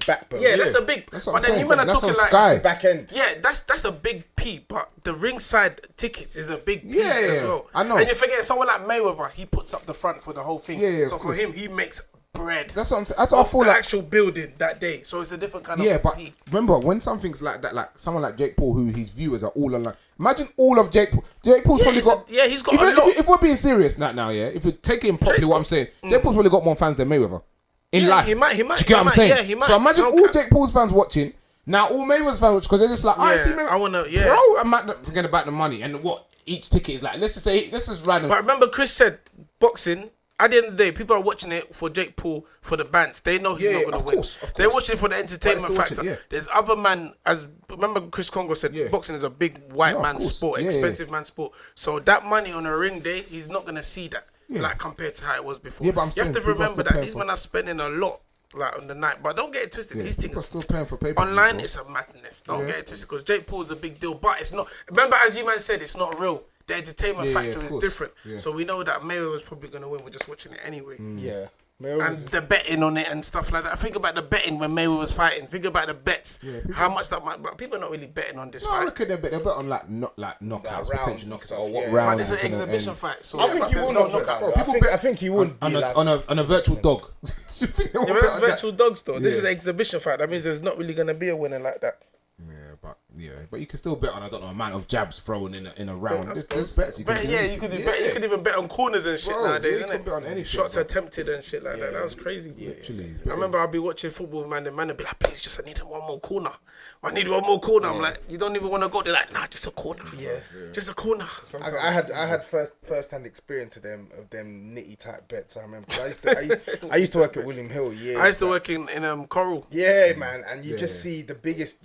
backbone. Yeah, that's a big. That's what But I'm then saying. you men are That's talking on like Sky. back end. Yeah, that's a big P, but the ringside tickets is a big P Yeah, as yeah, well. I know. And you forget someone like Mayweather, he puts up the front for the whole thing. Yeah, So of for course. him, he makes bread. That's what I'm saying. That's what I Off feel the like. actual building that day. So it's a different kind Yeah, of but P. remember when something's like that, like someone like Jake Paul, who his viewers are all online. Imagine all of Jake Paul. Jake Paul's probably he's a- got. yeah, he's got if, a if- lot. if we're being serious now, yeah. If we're taking properly Jake's what got- I'm saying, Jake Paul's probably got more fans than Mayweather in Yeah, life. he might, Do you get he what I'm might, saying? yeah, he might. So imagine No all cap. Jake Paul's fans watching. Now all Mayweather's fans watch because they're just like, I Yeah, see Mayweather. I wanna- yeah. Bro, I'm not forgetting about the money and what each ticket is like. Let's just random. But remember, Chris said boxing. At the end of the day, people are watching it for Jake Paul for the bands. They know he's Yeah, not going to of win. course, of They're course. watching it for the entertainment still watching factor. it, yeah. There's other man, as remember Chris Congo said, Yeah. boxing is a big white No, of man course. sport, Yeah, expensive man sport. So that money on a ring day, he's not going to see that, like compared to how it was before. Yeah, but I'm you have saying to people are remember still that paying these for- men are spending a lot. Like on the night, but don't get it twisted. These people things are still paying for pay-per-view, online. bro. It's a madness. Don't get it twisted because Jake Paul's a big deal, but it's not. Remember, as you man said, it's not real. The entertainment Yeah, factor of is course. different. Yeah. So we know that Mayweather was probably going to win. We're just watching it anyway. Yeah. And the betting on it and stuff like that. Think about the betting when Mayweather was fighting. Think about the bets. How much that might. But people are not really betting on this No, I fight. reckon they're bet on like knockouts, rounds potential and knockouts, stuff, or what yeah. round. But it's an is gonna exhibition end. fight. So I think he there's will no knock knockout. out. I think he would be like on a virtual dog. You think they will Yeah, bet but that's on that? virtual dogs though. This Yeah. is an exhibition fight. That means there's not really going to be a winner like that. But you can still bet on I don't know amount of jabs thrown in a round. There's bets you can But do. yeah, you could do bet. You could even bet on corners and shit Bro, nowadays, yeah, you isn't can it? bet on anything, Shots bro. attempted and shit like that. That was crazy. Literally. I remember I'll be watching football, man. The man will be like, "Please, just I need one more corner. I need one more corner." I'm like, "You don't even want to go." They're like, "Nah, just a corner. Yeah. Just a corner." I had first hand experience of them nitty type bets. I remember 'cause I used to work at William Hill. Yeah, I used to work in Coral. Yeah, man, and you just see the biggest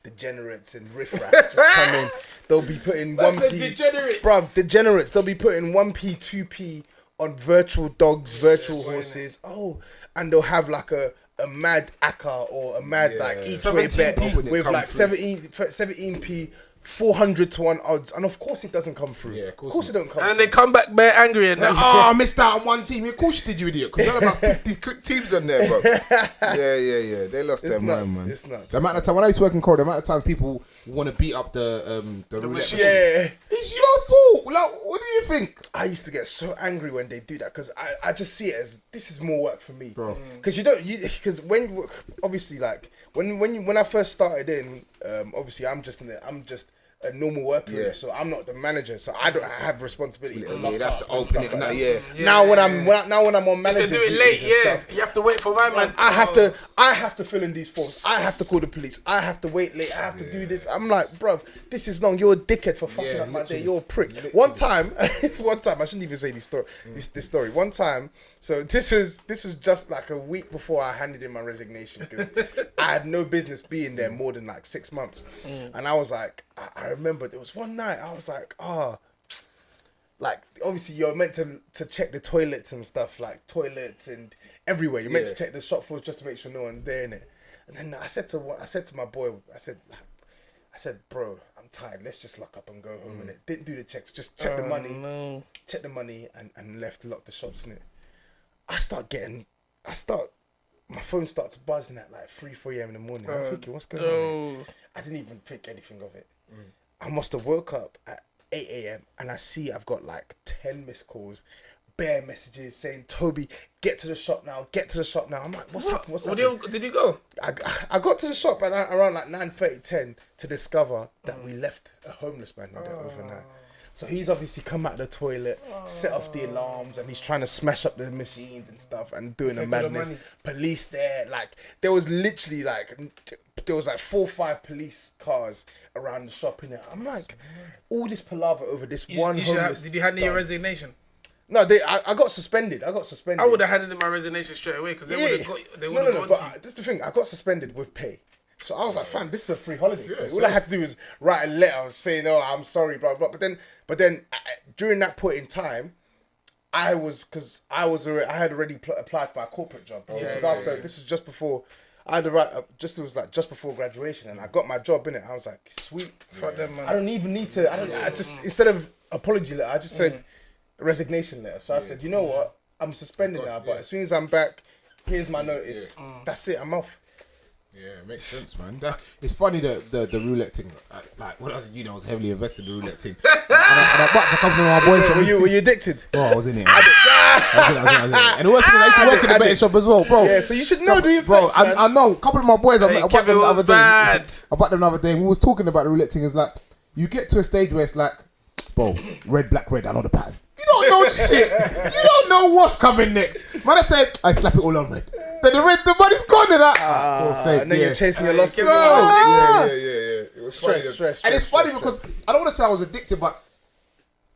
degenerates and riffraff just come in. They'll be putting That's 1p. a degenerates. Bruv, degenerates. They'll be putting 1p, 2p on virtual dogs, virtual horses. Oh, and they'll have like a mad ACCA or a mad like each way bet 17p. with like 17p. 400 to 1 odds, and of course it doesn't come through. Yeah, of course it don't come And through. they come back bare angry and that. Oh, I missed out on one team. Of course you did, you idiot. Because there are about 50 teams on there, bro. Yeah. They lost their nuts, mind, man. it's nuts, The amount of time when I used to work in Coral, the amount of times people want to beat up the roulette machine. machine. Yeah. It's your fault. Like, what do you think? I used to get so angry when they do that because I just see it as this is more work for me, bro. Because because when obviously like when I first started in, obviously I'm just a normal worker, really, so I'm not the manager, so I don't have responsibility to lock you have up to and open stuff it. like Now, that. Now when I'm on They manager do it duties late, and yeah. stuff, You have to wait for my man. I have to fill in these forms. I have to call the police. I have to wait late. I have to do this. I'm like, bruv, this is long. You're a dickhead for fucking up my day. You're a prick. One time, I shouldn't even say this story. This story. One time, so this was just like a week before I handed in my resignation because I had no business being there more than like 6 months, and I was like, I remember there was one night I was like, like obviously you're meant to check the toilets and stuff, like toilets and everywhere. You're meant to check the shop floors just to make sure no one's there in it. And then I said to my boy, I said, bro, I'm tired. Let's just lock up and go home. And it didn't do the checks. Just check the money, and lock the shops in it. My phone starts buzzing at like 3-4 a.m. in the morning. I'm thinking, what's going on here? I didn't even think anything of it. I must have woke up at 8 a.m. and I see I've got like 10 missed calls, bare messages saying, Toby, get to the shop now. I'm like, what's happening? Did you go? I got to the shop around like 9:30, 10 to discover that we left a homeless man in there overnight. So he's obviously come out of the toilet, set off the alarms, and he's trying to smash up the machines and stuff and doing a madness. Police there, like there was literally like 4 or 5 police cars around the shop in there. I'm like, all this palaver over this one homeless. Did you hand in your resignation? No, I got suspended. I would have handed in my resignation straight away because they would have got. They would have No, but this is the thing. I got suspended with pay. So I was like, fam, this is a free holiday. All I had to do was write a letter saying, "Oh, I'm sorry, blah blah." But then, during that point in time, I had already applied for a corporate job. Bro. This was just before. It was like just before graduation, and I got my job in it. I was like, sweet. Fuck them, man. I don't even need to. I just instead of apology letter, I just said resignation letter. So I said, you know what? I'm suspended now, but as soon as I'm back, here's my notice. That's it. I'm off. Yeah, it makes sense, man. It's funny the roulette thing. Like when I was, I was heavily invested in the roulette thing. and I backed a couple of my boys. Were you addicted? Oh, I was in it. I was in it. And the worst thing, I used to work in the betting shop as well, bro. Yeah, so you should know the effects, bro. man. I know. A couple of my boys, I backed them the other day. I backed them the other day. And we was talking about the roulette thing. It's like you get to a stage where it's like, bro, red, black, red. I know the pattern. You don't know shit. You don't know what's coming next. Man, I said, I slap it all on red. Then the money's gone and and then you're chasing your losses. Yeah. It was stress. And it's funny because I don't want to say I was addicted, but I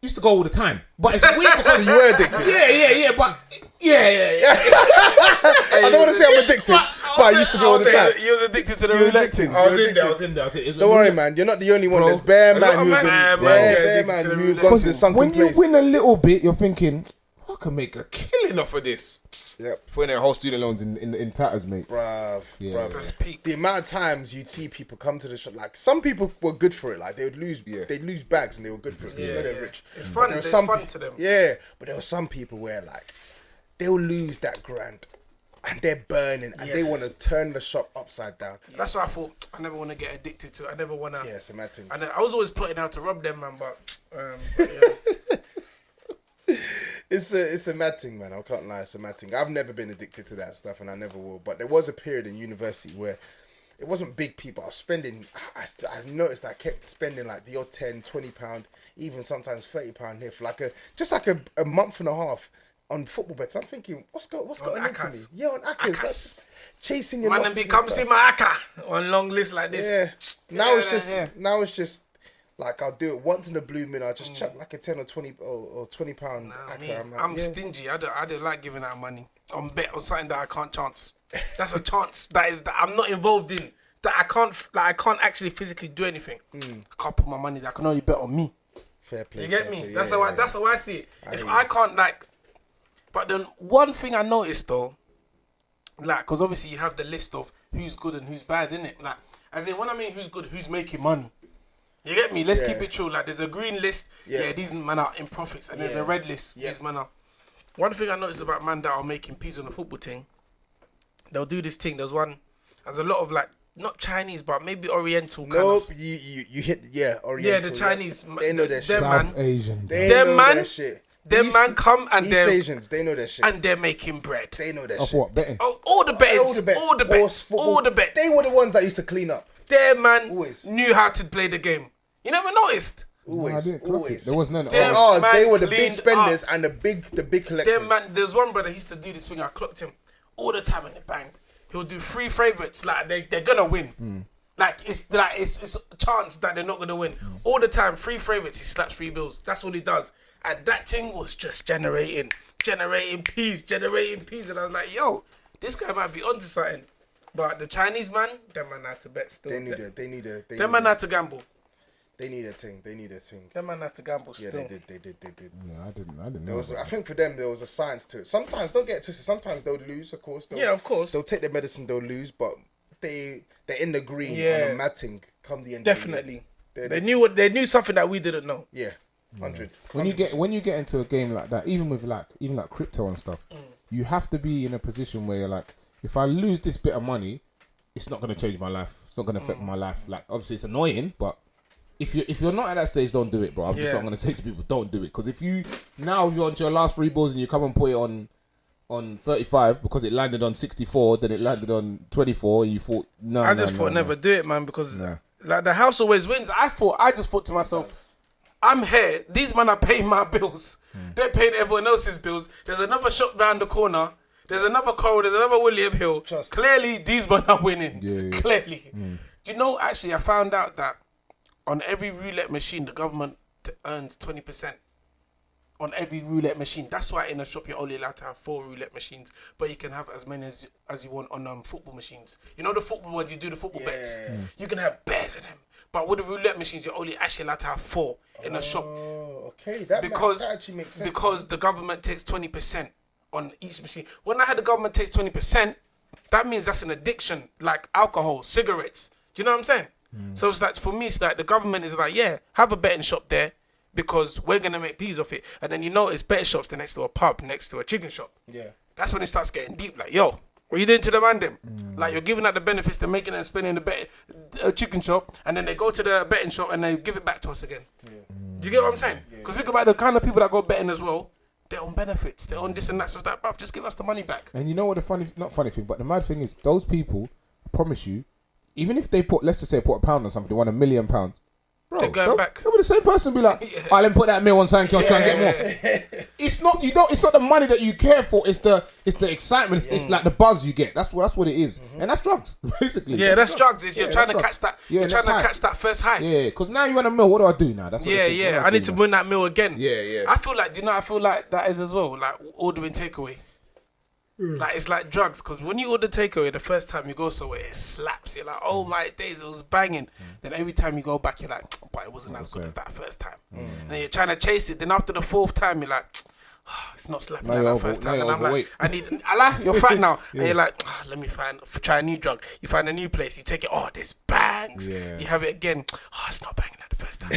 used to go all the time. But it's weird because you were addicted. Yeah. But I don't want to say I'm addicted, but I used to go all the time. You was addicted to the roulette thing. I was in there. Don't worry, man. You're not the only one. There's bare man who've gone to the sunken place. When you win a little bit, you're thinking, I can make a killing off of this. Yep. Putting their whole student loans in tatters, mate. Bruv. Peak. The amount of times you'd see people come to the shop, like some people were good for it. Like they'd lose bags and they were good for it. You know they're rich. It's fun. It's fun to them. Yeah, but there were some people where like they'll lose that grand and they're burning and they want to turn the shop upside down. That's why I thought I never want to get addicted to it. I never want to. Yeah, it's a mad thing. And I was always putting out to rob them, man, but yeah. It's a mad thing, man. I can't lie, it's a mad thing. I've never been addicted to that stuff, and I never will. But there was a period in university where it wasn't big people. I was spending. I noticed I kept spending like the odd £10, £20, even sometimes £30 here for like a month and a half on football bets. I'm thinking, what's going into me? Yeah, on Akas. Chasing your man and become my Aka on long list like this. Yeah. Now it's just. Like I'll do it once in a blue moon. I'll just chuck like a 10 or 20 or £20. I'm stingy. I don't like giving out money on bet on something that I can't chance. That's a chance that I'm not involved in. That I can't actually physically do anything. I can't put my money. That I can only bet on me. Fair play. You get me? That's how I see it. If I can't but then one thing I noticed though, like, because obviously you have the list of who's good and who's bad, innit? Like, as in when I mean who's good, who's making money. You get me? Let's keep it true. Like, there's a green list. Yeah, these men are in profits. And there's a red list. These men are. One thing I noticed about man that are making peas on the football team, they'll do this thing. There's a lot of, like, not Chinese, but maybe Oriental kind of. You hit, Oriental. Yeah, the Chinese. They know their shit. South Asian. They know their shit. Them man come and East Asians, they know their shit. And they're making bread. They know their Off shit. what? Betting? Oh, all the bets. They were the ones that used to clean up. Their man knew how to play the game. You never noticed? Always. There was none. They were the big spenders and the big collectors. There's one brother, he used to do this thing. I clocked him all the time in the bank. He'll do 3 favourites. Like they're gonna win. Like it's a chance that they're not gonna win. All the time, 3 favourites. He slaps 3 bills. That's all he does. And that thing was just generating peas. And I was like, yo, this guy might be onto something. But the Chinese man, them man had to bet still. They need them man had to gamble. They need a thing. Them man had to gamble still. Yeah, they did. No, I didn't know. I think for them there was a science to it. Sometimes, don't get it twisted, sometimes they'll lose, of course. Of course. They'll take their medicine, they'll lose, but they're in the green on a mad thing come the end Definitely. of the year. They knew something that we didn't know. Yeah. 100. When you get into a game like that, even with like crypto and stuff, you have to be in a position where you're like, if I lose this bit of money, it's not going to change my life. It's not going to affect my life. Like, obviously it's annoying, but if you're not at that stage, don't do it, bro. I'm just not gonna say to people, don't do it, because if you're onto your last 3 balls and you come and put it on 35 because it landed on 64, then it landed on 24, and you thought I just thought never do it, man, because like the house always wins. I just thought to myself, I'm here. These men are paying my bills. They're paying everyone else's bills. There's another shop round the corner. There's another Coral. There's another William Hill. Clearly, these men are winning. Yeah. Clearly. Do you know, actually, I found out that on every roulette machine, the government earns 20%. On every roulette machine. That's why in a shop, you're only allowed to have 4 roulette machines, but you can have as many as you want on football machines. You know the football, when you do the football bets? You can have bears in them. But with the roulette machines, you're only actually allowed to have 4 in a shop. Oh, okay. That actually makes sense. Because the government takes 20% on each machine. When I had the government takes 20%, that means that's an addiction, like alcohol, cigarettes. Do you know what I'm saying? So it's like, for me, it's like the government is like, yeah, have a betting shop there because we're going to make peas off it. And then you know it's betting shops next to a pub, next to a chicken shop. Yeah. That's when it starts getting deep. Like, yo, what you doing to the man them? Like, you're giving out the benefits, they're making and spending the chicken shop, and then they go to the betting shop and they give it back to us again. Yeah. Do you get what I'm saying? Because think about the kind of people that go betting as well. They're on benefits. They're on this and that. So it's like, bruv, just give us the money back. And you know what not funny thing, but the mad thing is, those people, I promise you, even if they let's just say put £1 on something, they won £1 million. Bro, they're going back. They'll be the same person be like, I'll then put that meal on something else, try and get more. It's not the money that you care for, it's the excitement, it's like the buzz you get. That's what it is. And that's drugs, basically. Yeah, that's drugs. You're trying to catch that. You're trying to catch that first high. Yeah, because now you want a meal, what do I do now? That's what I need to win that meal again. Yeah. I feel like that is as well, like ordering takeaway. Like, it's like drugs, because when you order takeaway the first time you go somewhere, it slaps. You're like, oh my days, it was banging. Then every time you go back, you're like, but it wasn't as good as that first time. And then you're trying to chase it. Then after the 4th time, you're like, oh, it's not slapping like that first time. And I'm like, I need, Allah, you're fat now. And you're like, let me try a new drug. You find a new place, you take it, oh, this bangs. You have it again, oh, it's not banging like the first time.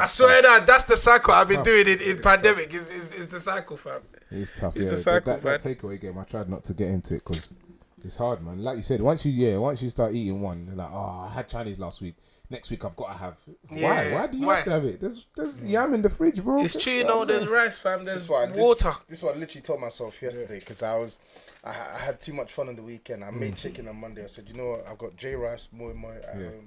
I swear that's the cycle I've been doing in pandemic. Is the cycle, fam. It's tough. It's the cycle, that takeaway game, I tried not to get into it because it's hard, man. Like you said, once you start eating one, you're like, oh, I had Chinese last week. Next week I've got to have. Why do you have to have it? There's yam in the fridge, bro. It's true, there's rice, fam. There's water. This is what I literally told myself yesterday because I had too much fun on the weekend. I made chicken on Monday. I said, you know what? I've got J rice, moi at home.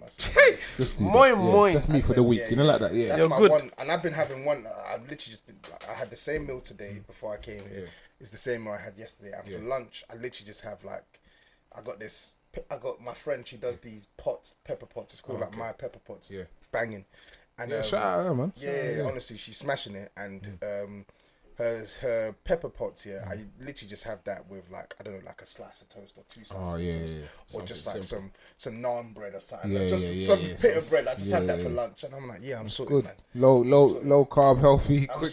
Moi. That's me for the week. You know, like that. Yeah, that's my one. And I've been having one. I've literally just been. I had the same meal today before I came here. It's the same meal I had yesterday. And for lunch, I literally just have I got my friend. She does these pepper pots. It's called my pepper pots. Yeah, banging. And shout out her, man. Yeah, honestly, she's smashing it. And her pepper pots, I literally just have that with like a slice of toast or 2 slices of toast, or just like some naan bread or something, some bit of bread. I just have that for lunch, and I'm like, I'm sorted, man. Low carb, healthy, quickly.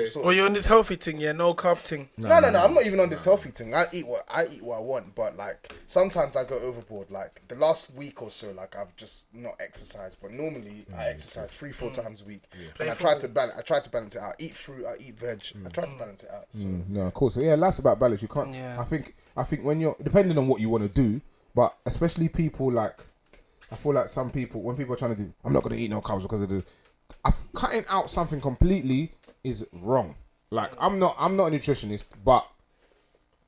Sorted. Or you're on this healthy thing, no carb thing. No. I'm not even on this healthy thing. I eat what I want, but like sometimes I go overboard. Like the last week or so, like I've just not exercised, but normally I exercise 3-4 times a week, and I try to balance it out. I eat fruit, I eat veg. I try to balance it out. So. No, of course. Yeah, life's about balance. You can't. Yeah. I think when you're depending on what you want to do, but especially people like, I feel like some people when people are trying to do, I'm not going to eat no carbs because of the. Cutting out something completely is wrong. Like I'm not a nutritionist, but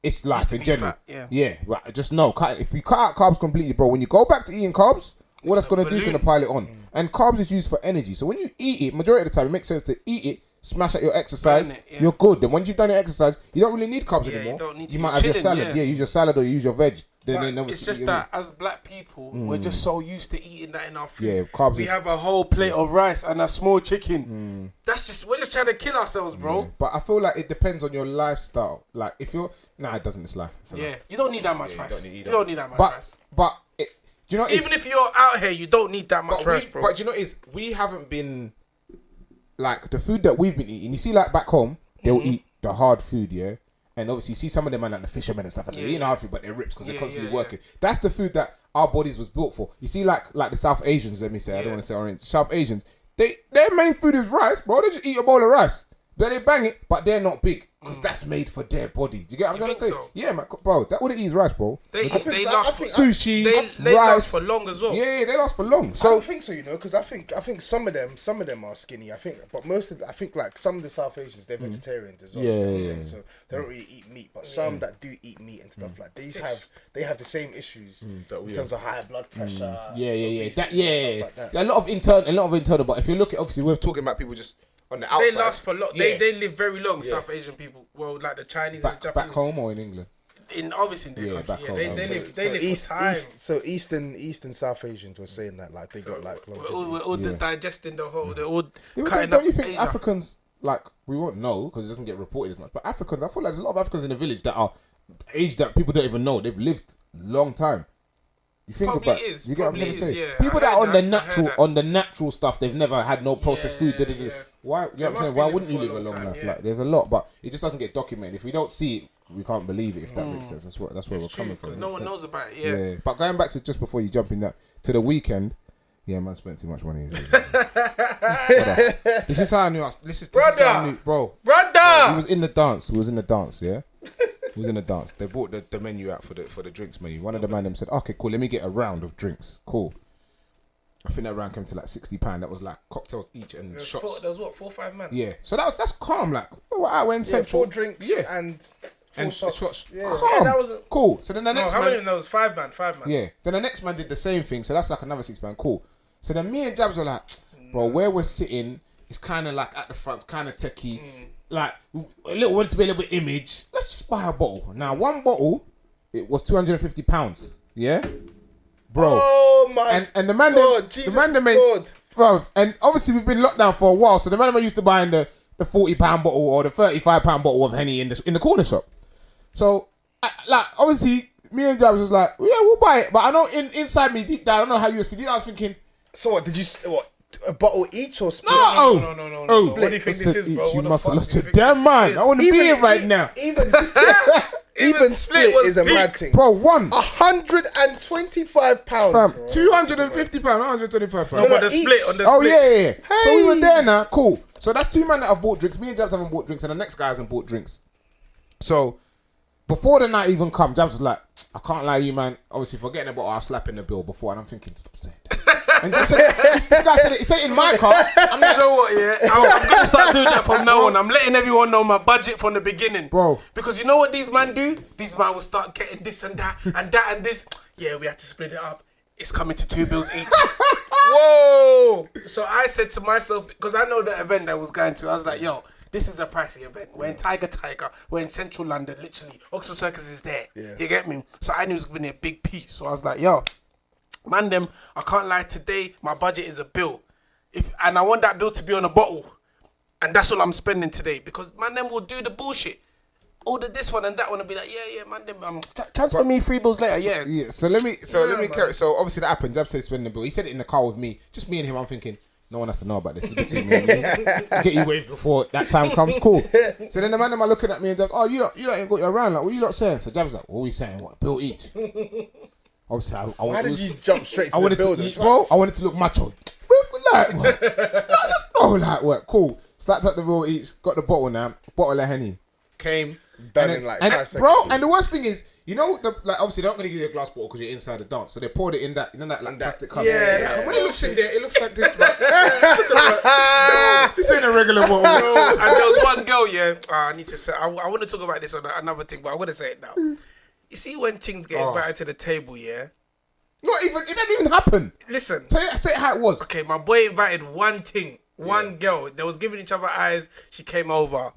it's life in general. Yeah. Right. Just know, if you cut out carbs completely, bro, when you go back to eating carbs, what that's going to do is going to pile it on. And carbs is used for energy. So when you eat it, majority of the time, it makes sense to eat it. Smash at your exercise, you're good. Then once you've done your exercise, you don't really need carbs anymore. You might have your salad. Use your salad or use your veg. Then it's just that as black people, we're just so used to eating that in our food. Yeah, carbs. We have a whole plate of rice and a small chicken. We're just trying to kill ourselves, bro. But I feel like it depends on your lifestyle. Like if you're, it doesn't. It's life. You don't need that much rice. You don't need that much rice. But do you know? Even if you're out here, you don't need that much rice, bro. But do you know, we haven't been. Like the food that we've been eating, you see, like back home, they'll eat the hard food, and obviously you see some of them, like the fishermen and stuff, and they're eating hard food, but they're ripped because they're constantly working. That's the food that our bodies was built for. You see, like the South Asians, let me say, I don't want to say orange. South Asians, their main food is rice, bro. They just eat a bowl of rice. But they bang it, but they're not big because that's made for their body. Do you get what I'm trying to say? So? Yeah, man, bro. That all it is rice, bro. They I last think- for Sushi, they rice last for long as well. Yeah, they last for long. I So don't think so, because I think some of them are skinny. I think like some of the South Asians, they're vegetarians as well. Yeah, you know what I'm yeah, saying? yeah. So they don't really eat meat. But some that do eat meat and stuff like these they have the same issues in terms of high blood pressure. yeah. obesity, That stuff like that. Yeah, a lot of internal. But if you look at, obviously, we're talking about people just on the outside. They last for long. Yeah. They live very long. South Asian people. Well, like the Chinese and back Japanese. home or in England. Obviously in their Yeah, country. back Yeah, home, they yeah. live for time. So Eastern South Asians were saying that like they got like longevity. We're all digesting the whole. They're all Yeah, but cutting don't up you think Asia. Africans, like, we won't know because it doesn't get reported as much, but Africans, I feel like there's a lot of Africans in the village that are age that people don't even know. They've lived a long time. You think Probably about is, you get what I'm probably trying to is, say? yeah. People I that are heard that, I heard that. on the natural stuff, they've never had no processed food. Yeah, da-da-da. yeah. Why? You know what I'm must saying? be Why living wouldn't you for a live a long long time, life? yeah. Like, there's a lot, but it just doesn't get documented. If we don't see it, we can't believe it. If that makes sense, that's where we're coming from. Because no one knows about it. Yeah. Yeah. But going back to just before you jump in that to the weekend, yeah, man spent too much money. This is how I knew. This is how I knew, bro. Brother. He was in the dance. We was in the dance. Yeah, he was in the dance. They brought the menu out for the drinks menu. One of the man them said, "Okay, cool. Let me get a round of drinks. Cool." I think that round came to like £60. That was like cocktails each and shots. There was what 4 or 5 men. Yeah, so that's calm. Like, I went central. 4 drinks and 4 and shots. Yeah. Calm. Yeah, that was cool. So then the No, next how man. many of them? There was 5 man. 5 man. Yeah. Then the next man did the same thing, so that's like another £6. Cool. So then me and Jabz were like, bro, where we're sitting is kind of like at the front, it's kind of techie. Like want to be a little bit image. Let's just buy a bottle. Now one bottle, it was £250. Yeah, bro. Oh my And the man, God, Jesus the man, is Lord. bro. And obviously we've been locked down for a while, so the man used to buying the £40 bottle or the £35 bottle of Henny in the corner shop. So, like, obviously, me and Jabz was like, yeah, we'll buy it. But I know inside me, deep down, I don't know how you was feeling. I was thinking, So what? Did you a bottle each or split? no. No. Oh, So what do you think I this said is, bro? each, you What the must have fuck lost do you your think damn this mind. is? I want to be here right now. Even split, even split was is a big. mad thing. Bro, one. £125. Fam, £250, £125. No, but the each. split on the Oh, split. yeah. So we were there now. Cool. So that's 2 men that have bought drinks. Me and Jabz haven't bought drinks, and the next guy hasn't bought drinks. So before the night even come, Jabz was like, I can't lie to you, man. Obviously, forgetting about I'll slap in the bill before, and I'm thinking, stop saying that. And Jabz said, this guy said it. He said it in my car. I'm like, You know what, yeah? I'm going to start doing that from now on. I'm letting everyone know my budget from the beginning. Bro. Because you know what these man do? These man will start getting this and that and this. Yeah, we have to split it up. It's coming to 2 bills each. Whoa! So I said to myself, because I know the event that I was going to, I was like, yo, this is a pricey event. We're in Tiger. We're in central London, literally. Oxford Circus is there. Yeah. You get me? So I knew it was going to be a big piece. So I was like, yo, man, I can't lie, today my budget is a bill. And I want that bill to be on a bottle. And that's all I'm spending today. Because man, will do the bullshit. Order this one and that one and be like, yeah, man, transfer me 3 bills later, yeah. Yeah, so let me carry. So obviously that happened. Jabz said spending the bill. He said it in the car with me, just me and him. I'm thinking, no one has to know about this. It's between me and you. Get you waved before that time comes. Cool. So then the man are looking at me and Jabz, oh, you lot ain't got your round. Like, what you lot saying? So Jabz like, what are we saying? What, bill each? Obviously, Why did you jump straight to I the wanted bill? to eat, bro. I wanted to look macho. Like what? Let's go like what? Cool. Stacked up the bill each. Got the bottle now. Bottle of Henny. Came. Done and in like and 5 seconds. Bro, and the worst thing is, you know, obviously they're not going to give you a glass bottle because you're inside the dance. So they poured it in that, like plastic cup. Yeah. And when it looks in there, it looks like this, man. This ain't a regular bottle. No, and there was one girl, yeah. I need to say, I want to talk about this on another thing, but I want to say it now. You see, when things get invited to the table, yeah. It didn't even happen. Listen. Say it how it was. Okay, my boy invited one girl. They was giving each other eyes. She came over.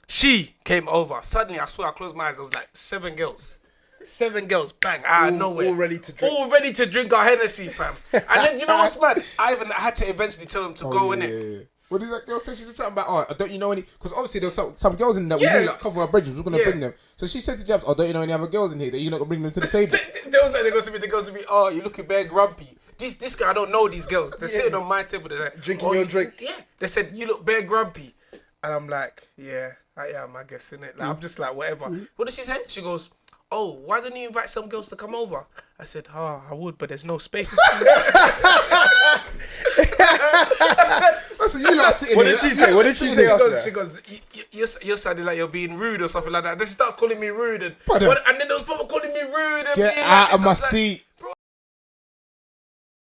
Suddenly, I swear, I closed my eyes. There was like 7 girls. 7 girls, bang, out of nowhere. All ready to drink. All ready to drink our Hennessy, fam. And then, you know what's mad? I had to eventually tell them to go, innit? Yeah. What did that girl say? She said something about, don't you know any... Because obviously there was some girls in there we knew, like, cover our bridges. We're going to bring them. So she said to Jabz, don't you know any other girls in here that you're not going to bring them to the table? They goes to me, oh, you looking bare grumpy. This guy, I don't know these girls. They're sitting on my table. They're like, Drinking your drink. Yeah. They said, you look bare grumpy. And I'm like, yeah, I am, I guess, innit? Like, I'm just like, whatever. What did she say? She goes, oh, why don't you invite some girls to come over? I said, I would, but there's no space. Listen, you lot sitting What here. did she say? What did she say after that? She goes, you're sounding like you're being rude or something like that. Then she started calling me rude, and Brother. and then there was people calling me rude. And Get being out like of this. my I was like, seat.